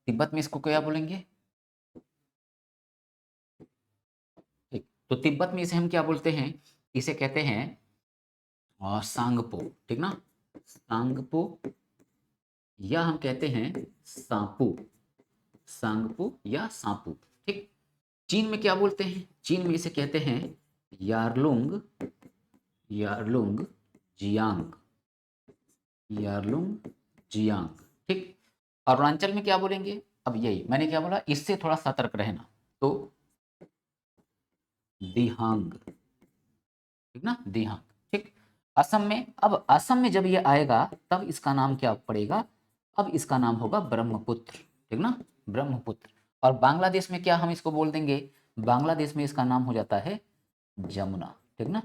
तिब्बत में इसको क्या बोलेंगे, ठीक। तो तिब्बत में इसे हम क्या बोलते हैं, इसे कहते हैं सांगपो, ठीक ना, सांगपो, या हम कहते हैं सांपू, सांगपू या सांपू, ठीक। चीन में क्या बोलते हैं, चीन में इसे कहते हैं Yarlung, Yarlung Jiang, Yarlung Jiang, ठीक। अरुणाचल में क्या बोलेंगे, अब यही मैंने क्या बोला, इससे थोड़ा सतर्क रहना, तो दिहांग, ठीक ना, दिहांग, ठीक। असम में, अब असम में जब ये आएगा तब इसका नाम क्या पड़ेगा, अब इसका नाम होगा ब्रह्मपुत्र, ठीक ना, ब्रह्मपुत्र। और बांग्लादेश में क्या हम इसको बोल देंगे, बांग्लादेश में इसका नाम हो जाता है जमुना, ठीक ना,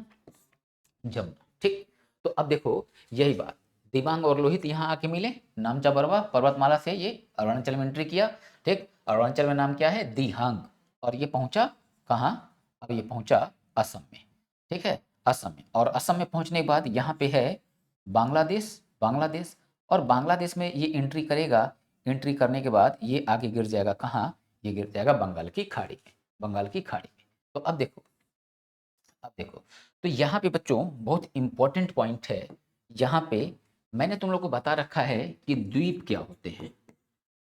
जमुना, ठीक। तो अब देखो यही बात, दिबांग और लोहित यहाँ आके मिले, नामचा बरवा पर्वतमाला से ये अरुणाचल में एंट्री किया, ठीक। अरुणाचल में नाम क्या है, दिहांग, और ये पहुंचा कहाँ, अब ये पहुंचा असम में, ठीक है, असम में। और असम में पहुंचने के बाद यहाँ पे है बांग्लादेश, बांग्लादेश, और बांग्लादेश में ये एंट्री करेगा, एंट्री करने के बाद ये आगे गिर जाएगा कहाँ, ये गिर जाएगा बंगाल की खाड़ी में, बंगाल की खाड़ी में। तो अब देखो, अब देखो, तो यहाँ पे बच्चों बहुत इंपॉर्टेंट पॉइंट है, यहाँ पे मैंने तुम लोग को बता रखा है कि द्वीप क्या होते हैं,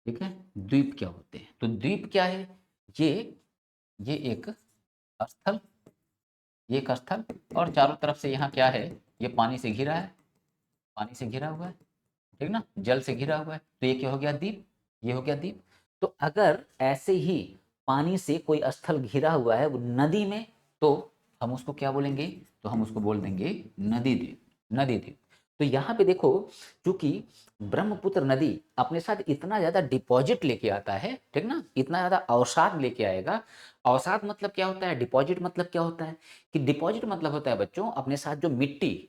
ठीक है, द्वीप क्या होते हैं। तो द्वीप क्या है, ये ये एक स्थल, ये एक स्थल, और चारों तरफ से यहाँ क्या है, ये पानी से घिरा है, पानी से घिरा हुआ है, ठीक ना, जल से घिरा हुआ है, तो ये क्या हो गया, द्वीप, ये हो गया द्वीप। तो अगर ऐसे ही पानी से कोई स्थल घिरा हुआ है वो नदी में, तो हम उसको क्या बोलेंगे, तो हम उसको बोल देंगे नदी द्वीप, नदी द्वीप। तो यहाँ पे देखो, चूंकि ब्रह्मपुत्र नदी अपने साथ इतना ज्यादा डिपॉजिट लेके आता है, ठीक ना, इतना ज्यादा अवसाद लेके आएगा। अवसाद मतलब क्या होता है, डिपॉजिट मतलब क्या होता है, कि डिपॉजिट मतलब होता है बच्चों अपने साथ जो मिट्टी,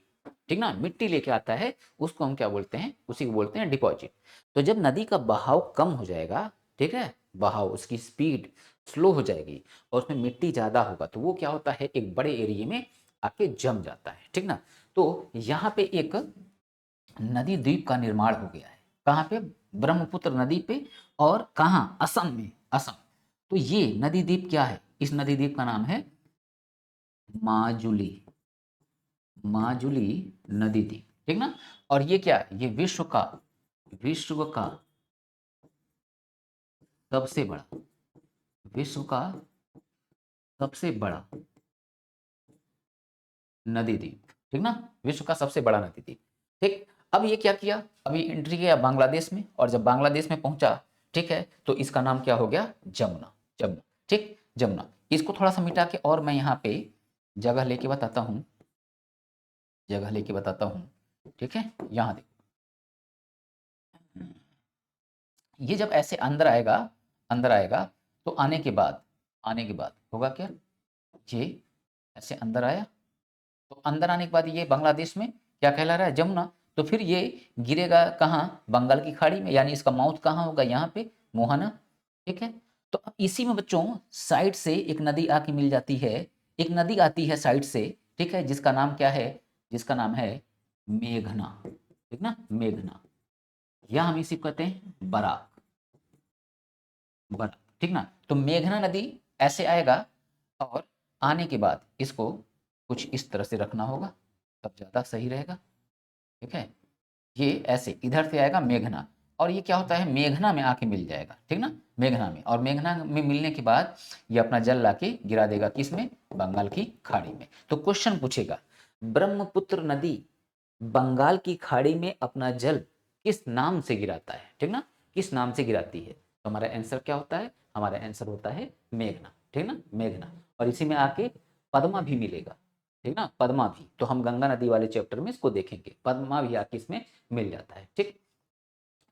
ठीक ना, मिट्टी लेके आता है, उसको हम क्या बोलते हैं, उसी को बोलते हैं डिपॉजिट। तो जब नदी का बहाव कम हो जाएगा, ठीक है, बहाव उसकी स्पीड स्लो हो जाएगी और उसमें मिट्टी ज्यादा होगा, तो वो क्या होता है, एक बड़े एरिया में आके जम जाता है, ठीक ना। तो यहाँ पे एक नदी द्वीप का निर्माण हो गया है, कहाँ पे, ब्रह्मपुत्र नदी पे, और कहाँ, असम में, असम। तो ये नदी द्वीप क्या है, इस नदी द्वीप का नाम है माजुली, माजुली नदी द्वीप, ठीक ना। और ये क्या है, ये विश्व का सबसे बड़ा, विश्व का सबसे बड़ा नदी द्वीप, ठीक ना, विश्व का सबसे बड़ा नदी द्वीप, ठीक। अब ये क्या किया, अभी एंट्री किया बांग्लादेश में, और जब बांग्लादेश में पहुंचा ठीक है, तो इसका नाम क्या हो गया, जमुना। जमुना, ठीक, जमुना। इसको थोड़ा सा मिटा के और मैं यहाँ पे जगह लेके बताता हूँ, जगह लेके बताता हूँ, ठीक है। यहाँ देखो, ये जब ऐसे अंदर आएगा, अंदर आएगा, तो आने के बाद होगा क्या, ये ऐसे अंदर आया, तो अंदर आने के बाद ये बांग्लादेश में क्या कहला रहा है, जमुना। तो फिर ये गिरेगा कहाँ, बंगाल की खाड़ी में, यानी इसका माउथ कहाँ होगा, यहाँ पे, मोहना, ठीक है। तो अब इसी में बच्चों साइड से एक नदी आके मिल जाती है, एक नदी आती है साइड से, ठीक है, जिसका नाम क्या है, जिसका नाम है मेघना, ठीक ना, मेघना, या हम इसी को कहते हैं बराक, बराक, ठीक ना। तो मेघना नदी ऐसे आएगा, और आने के बाद इसको कुछ इस तरह से रखना होगा, तब ज़्यादा सही रहेगा, ठीक है। ये ऐसे इधर से आएगा मेघना, और ये क्या होता है, मेघना में आके मिल जाएगा, ठीक ना, मेघना में, और मेघना में मिलने के बाद ये अपना जल लाके गिरा देगा किस में, बंगाल की खाड़ी में। तो क्वेश्चन पूछेगा, ब्रह्मपुत्र नदी बंगाल की खाड़ी में अपना जल किस नाम से गिराता है, ठीक ना, किस नाम से गिराती है। तो हमारा आंसर क्या होता है, हमारा आंसर होता है मेघना, ठीक ना, मेघना। और इसी में आके पद्मा भी मिलेगा, ठीक ना, पद्मा भी, तो हम गंगा नदी वाले चैप्टर में इसको देखेंगे, पद्मा भी आके इसमें मिल जाता है, ठीक।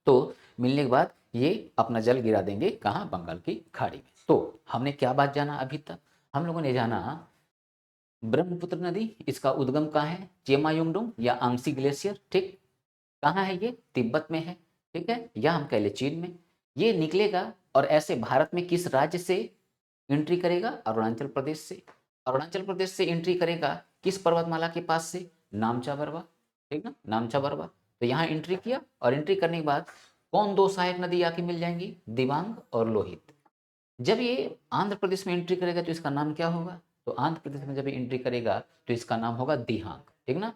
तो मिलने के बाद ये अपना जल गिरा देंगे कहाँ, बंगाल की खाड़ी में। तो हमने क्या बात जाना अभी तक, हम लोगों ने जाना ब्रह्मपुत्र नदी, इसका उद्गम कहाँ है, चेमायुंगडोंग या आंगसी ग्लेशियर, ठीक, कहाँ है ये, तिब्बत में है, ठीक है, या हम कह ले चीन में। ये निकलेगा और ऐसे भारत में किस राज्य से एंट्री करेगा, अरुणाचल प्रदेश से, अरुणाचल प्रदेश से एंट्री करेगा किस पर्वतमाला के पास से, नामचा बरवा, ठीक ना, नामचा बरवा। तो यहाँ एंट्री किया, और एंट्री करने के बाद कौन दो सहायक नदी आके मिल जाएंगी, दिबांग और लोहित। जब ये आंध्र प्रदेश में एंट्री करेगा तो इसका नाम क्या होगा, तो आंध्र प्रदेश में जब ये एंट्री करेगा तो इसका नाम होगा दिहांग, ठीक ना।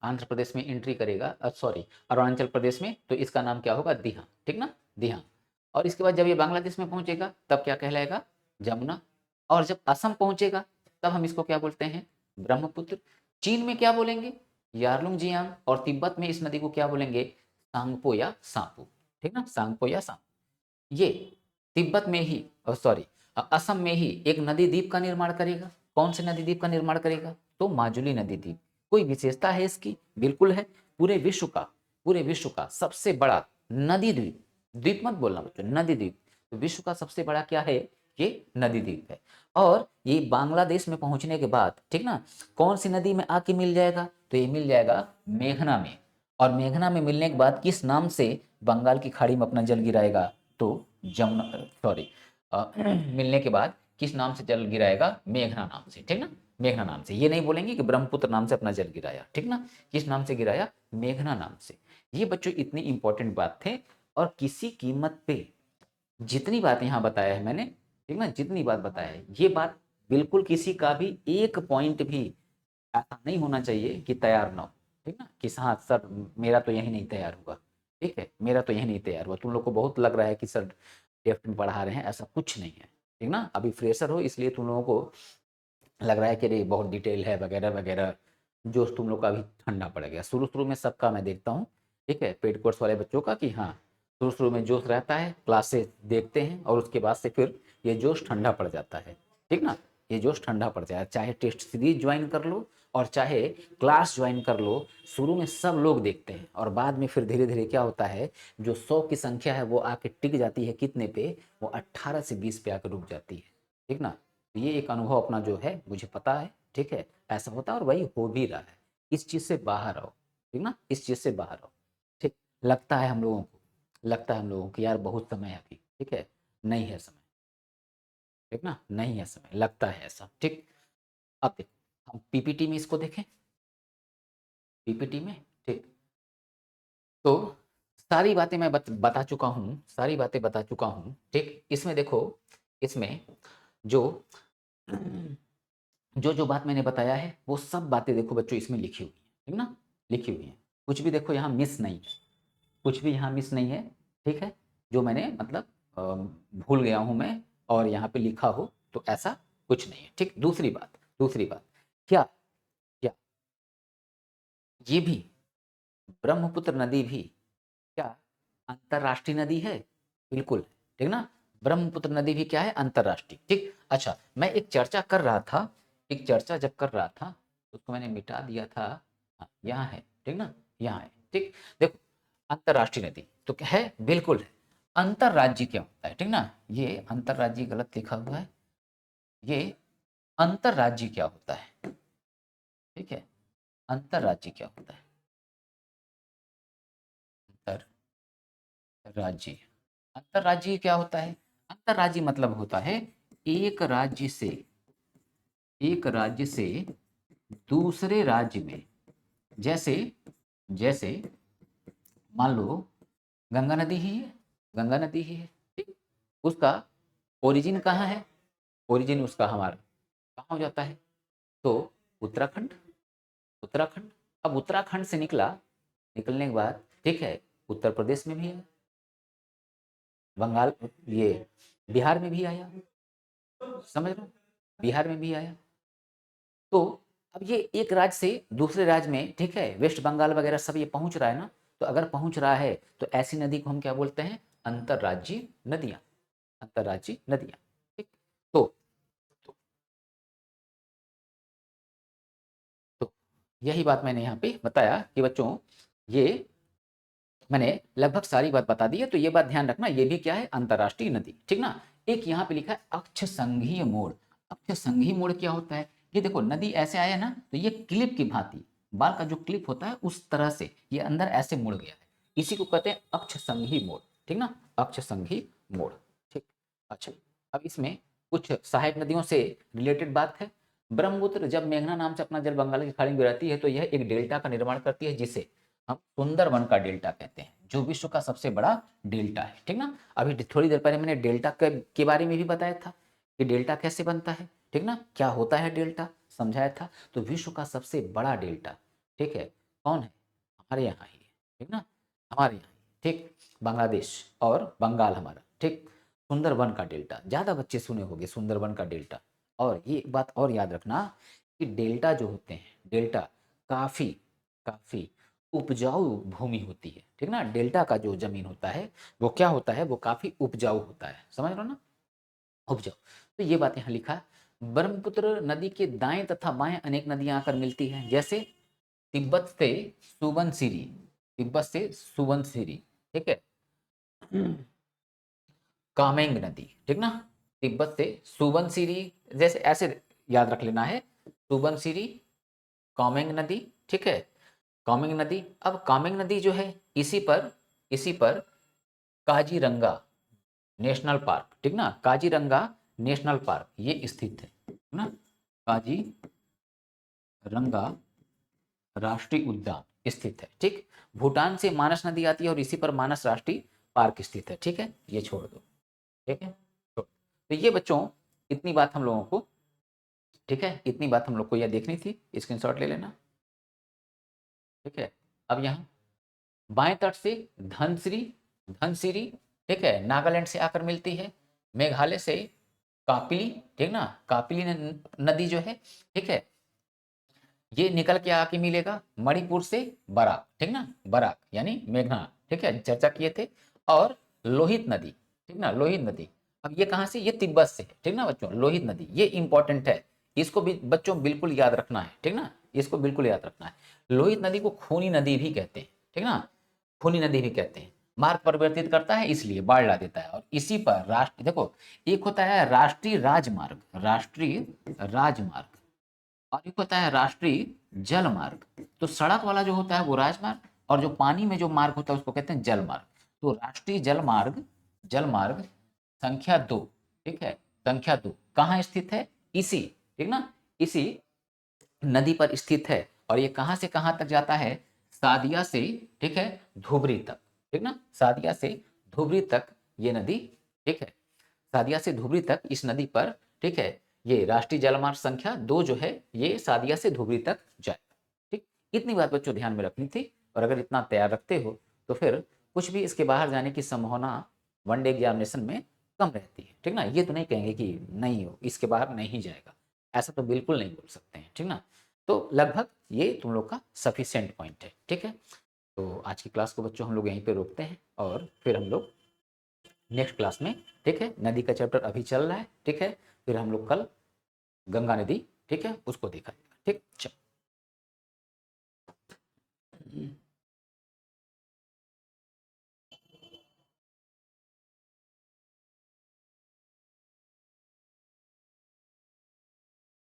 आंध्र प्रदेश में एंट्री करेगा, सॉरी, अरुणाचल प्रदेश में, तो इसका नाम क्या होगा, दिहांग, ठीक ना, दिहांग। और इसके बाद जब ये बांग्लादेश में पहुंचेगा तब क्या कहलाएगा, जमुना। और जब असम पहुंचेगा तब हम इसको क्या बोलते हैं, ब्रह्मपुत्र। चीन में क्या बोलेंगे, यारलुंग जियांग, और तिब्बत में इस नदी को क्या बोलेंगे, सांगपो या सांपू, ठीक ना, सांगपो या सांपू। ये तिब्बत में ही, सॉरी, असम में ही एक नदी द्वीप का निर्माण करेगा। कौन से नदी द्वीप का निर्माण करेगा, तो माजुली नदी द्वीप। कोई विशेषता है इसकी, बिल्कुल है, पूरे विश्व का, पूरे विश्व का सबसे बड़ा नदी द्वीप, द्वीप मत बोलना बच्चों, नदी द्वीप, तो विश्व का सबसे बड़ा क्या है, ये नदी द्वीप है। और ये बांग्लादेश में पहुंचने के बाद, ठीक ना, कौन सी नदी में आके मिल जाएगा, तो ये मिल जाएगा मेघना में। और मेघना में मिलने के बाद किस नाम से बंगाल की खाड़ी में अपना जल गिराएगा, तो जमुना, सॉरी, मिलने के बाद किस नाम से जल गिराएगा, मेघना नाम से, ठीक ना, मेघना नाम से। ये नहीं बोलेंगे कि ब्रह्मपुत्र नाम से अपना जल गिराया, ठीक ना, किस नाम से गिराया, मेघना नाम से। ये बच्चों इतनी इंपॉर्टेंट बात थे, और किसी कीमत पे जितनी बात यहाँ बताया है मैंने, ठीक ना, जितनी बात बताया है, ये बात बिल्कुल किसी का भी एक पॉइंट भी ऐसा नहीं होना चाहिए कि तैयार ना हो, ठीक ना, कि हाँ सर मेरा तो यही नहीं तैयार हुआ, ठीक है, मेरा तो यही नहीं तैयार हुआ, तुम लोग को बहुत लग रहा है कि सर लेफ्ट में पढ़ा रहे हैं, ऐसा कुछ नहीं है, ठीक ना। अभी फ्रेशर हो इसलिए तुम लोगों को लग रहा है कि अरे बहुत डिटेल है वगैरह वगैरह, जोश तुम लोग का अभी ठंडा पड़ गया। शुरू शुरू में सबका मैं देखता हूँ, ठीक है, पेड कोर्स वाले बच्चों का, कि हाँ शुरू शुरू में जोश रहता है, क्लासेस देखते हैं, और उसके बाद से फिर ये जोश ठंडा पड़ जाता है, ठीक ना, ये जोश ठंडा पड़ जाए, चाहे टेस्ट सीरीज ज्वाइन कर लो और चाहे क्लास ज्वाइन कर लो। शुरू में सब लोग देखते हैं, और बाद में फिर धीरे धीरे क्या होता है, जो 100 की संख्या है वो आके टिक जाती है कितने पे, वो 18 से 20 पे आकर रुक जाती है, ठीक ना। ये एक अनुभव अपना जो है मुझे पता है, ठीक है, ऐसा होता है और वही हो भी रहा है। इस चीज़ से बाहर आओ, ठीक ना, इस चीज़ से बाहर आओ, ठीक। लगता है हम लोगों को, लगता है हम लोगों को यार बहुत समय है अभी, ठीक है, नहीं है समय, ठीक ना, नहीं है समय, लगता है ऐसा, ठीक। अब देखो हम पीपीटी में इसको देखें, पीपीटी में, ठीक। तो सारी बातें मैं बता चुका हूँ, सारी बातें बता चुका हूँ, ठीक। इसमें देखो, इसमें जो जो जो बात मैंने बताया है वो सब बातें देखो बच्चों इसमें लिखी हुई है, ठीक ना, लिखी हुई है। कुछ भी देखो यहाँ मिस नहीं है, कुछ भी यहाँ मिस नहीं है, ठीक है, जो मैंने मतलब भूल गया हूँ मैं और यहाँ पे लिखा हो तो ऐसा कुछ नहीं है, ठीक। दूसरी बात, दूसरी बात, क्या क्या ये भी ब्रह्मपुत्र नदी भी क्या अंतरराष्ट्रीय नदी है, बिल्कुल, ठीक ना। ब्रह्मपुत्र नदी भी क्या है, अंतरराष्ट्रीय, ठीक। अच्छा, मैं एक चर्चा कर रहा था, एक चर्चा जब कर रहा था उसको मैंने मिटा दिया था। हाँ, यहाँ है, ठीक ना, यहाँ है, ठीक। देखो, अंतरराष्ट्रीय नदी तो क्या है, बिल्कुल है। अंतरराज्य क्या होता है, ठीक ना, ये अंतरराज्य गलत लिखा हुआ है, ये अंतरराज्य क्या होता है, ठीक है। अंतरराज्य क्या होता है, अंतरराज्य, अंतरराज्य क्या होता है, अंतरराज्य मतलब होता है एक राज्य से, एक राज्य से दूसरे राज्य में, जैसे, जैसे मान लो गंगा नदी ही है, गंगा नदी ही है, ठीक। उसका ओरिजिन कहाँ है, ओरिजिन उसका हमारा कहाँ हो जाता है, तो उत्तराखंड, उत्तराखंड। अब उत्तराखंड से निकला, निकलने के बाद, ठीक है, उत्तर प्रदेश में भी है, बंगाल, ये बिहार में भी आया, समझ रहे हो, बिहार में भी आया। तो अब ये एक राज्य से दूसरे राज्य में, ठीक है, वेस्ट बंगाल वगैरह सब ये पहुंच रहा है ना। तो अगर पहुंच रहा है तो ऐसी नदी को हम क्या बोलते हैं, अंतरराज्यीय नदियां, अंतरराज्यीय नदियां, ठीक। तो तो, तो यही बात मैंने यहाँ पे बताया कि बच्चों, ये मैंने लगभग सारी बात बता दी है। तो ये बात ध्यान रखना, ये भी क्या है, अंतरराष्ट्रीय नदी, ठीक ना। एक यहाँ पे लिखा है अक्ष संघीय मोड़, अक्ष संघीय मोड़ क्या होता है, ये देखो नदी ऐसे आया ना, तो ये क्लिप की भांति, बाल का जो क्लिप होता है उस तरह से ये अंदर ऐसे मुड़ गया है, इसी को कहते हैं अक्ष संघीय मोड़, ठीक ना, अक्ष संघीय मोड़, ठीक। अच्छा, अब इसमें कुछ सहायक नदियों से रिलेटेड बात है। ब्रह्मपुत्र जब मेघना नाम से अपना जल बंगाल की खाड़ी में गिराती है तो यह एक डेल्टा का निर्माण करती है, जिसे हम सुंदरवन का डेल्टा कहते हैं, जो विश्व का सबसे बड़ा डेल्टा है, ठीक ना। अभी थोड़ी देर पहले मैंने डेल्टा के बारे में भी बताया था कि डेल्टा कैसे बनता है, ठीक ना, क्या होता है डेल्टा, समझाया था। तो विश्व का सबसे बड़ा डेल्टा, ठीक है, कौन है, हमारे यहाँ ही है, ठीक ना, हमारे यहाँ ही, ठीक, बांग्लादेश और बंगाल हमारा, ठीक। सुंदरवन का डेल्टा, ज़्यादा बच्चे सुने होंगे सुंदरवन का डेल्टा। और ये एक बात और याद रखना कि डेल्टा जो होते हैं, डेल्टा काफ़ी काफ़ी उपजाऊ भूमि होती है, ठीक ना। डेल्टा का जो जमीन होता है वो क्या होता है, वो काफी उपजाऊ होता है, समझ रहे हो ना, उपजाऊ। तो ये बात यहाँ लिखा है। ब्रह्मपुत्र नदी के दाएं तथा बाएं अनेक नदियां आकर मिलती हैं, जैसे तिब्बत से सुबनसिरी, तिब्बत से सुबनसिरी, ठीक है, कामेंग नदी, ठीक ना, तिब्बत से सुबनसिरी, जैसे ऐसे याद रख लेना है, सुबनसिरी, कामेंग नदी, ठीक है, कामेंग नदी। अब कामेंग नदी जो है, इसी पर काजीरंगा नेशनल पार्क, ठीक ना, काजीरंगा नेशनल पार्क ये स्थित है ना, काजीरंगा राष्ट्रीय उद्यान स्थित है, ठीक। भूटान से मानस नदी आती है और इसी पर मानस राष्ट्रीय पार्क स्थित है, ठीक है, ये छोड़ दो, ठीक है, छोड़। तो ये बच्चों, इतनी बात हम लोगों को, ठीक है, इतनी बात हम लोग को यह देखनी थी, स्क्रीनशॉट ले लेना, ठीक है। अब यहाँ बाएं तट से धनसिरी, धनसिरी, ठीक है, नागालैंड से आकर मिलती है। मेघालय से कापिली, ठीक ना, कापिली नदी जो है, ठीक है, ये निकल के आके मिलेगा मणिपुर से बराक, ठीक ना, बराक यानी मेघना, ठीक है, चर्चा किए थे। और लोहित नदी, ठीक ना, लोहित नदी, अब ये कहाँ से, ये तिब्बत से, ठीक ना बच्चों, लोहित नदी ये इंपॉर्टेंट है, इसको भी बच्चों बिल्कुल याद रखना है, ठीक ना, इसको बिल्कुल याद रखना है। लोहित नदी को खूनी नदी भी कहते हैं, ठीक ना, खूनी नदी भी कहते हैं। मार्ग परिवर्तित करता है इसलिए बाढ़ ला देता है, और इसी पर राष्ट्र, देखो, एक होता है राष्ट्रीय राजमार्ग, राष्ट्रीय राजमार्ग, और एक होता है राष्ट्रीय जल मार्ग। तो सड़क वाला जो होता है वो राजमार्ग, और जो पानी में जो मार्ग होता है उसको कहते हैं जल मार्ग। तो राष्ट्रीय जल मार्ग, जल मार्ग संख्या 2, ठीक है, संख्या 2 कहाँ स्थित है, इसी, ठीक ना, इसी नदी पर स्थित है। और ये कहाँ से कहाँ तक जाता है, सादिया से, ठीक है, धुबरी तक, ठीक ना, सादिया से धुबरी तक ये नदी, ठीक है, सादिया से धुबरी तक इस नदी पर, ठीक है, ये राष्ट्रीय जलमार्ग संख्या 2 जो है ये सादिया से धुबरी तक जाएगा, ठीक। इतनी बात बच्चों ध्यान में रखनी थी, और अगर इतना तैयार रखते हो तो फिर कुछ भी इसके बाहर जाने की संभावना वनडे एग्जामिनेशन में कम रहती है, ठीक ना। ये तो नहीं कहेंगे कि नहीं हो, इसके बाहर नहीं जाएगा, ऐसा तो बिल्कुल नहीं बोल सकते हैं, ठीक ना। तो लगभग ये तुम लोग का सफिशिएंट पॉइंट है, ठीक है। तो आज की क्लास को बच्चों हम लोग यहीं पे रोकते हैं और फिर हम लोग नेक्स्ट क्लास में, ठीक है, नदी का चैप्टर अभी चल रहा है, ठीक है, फिर हम लोग कल गंगा नदी, ठीक है, उसको देखा जाएगा, ठीक, चलो।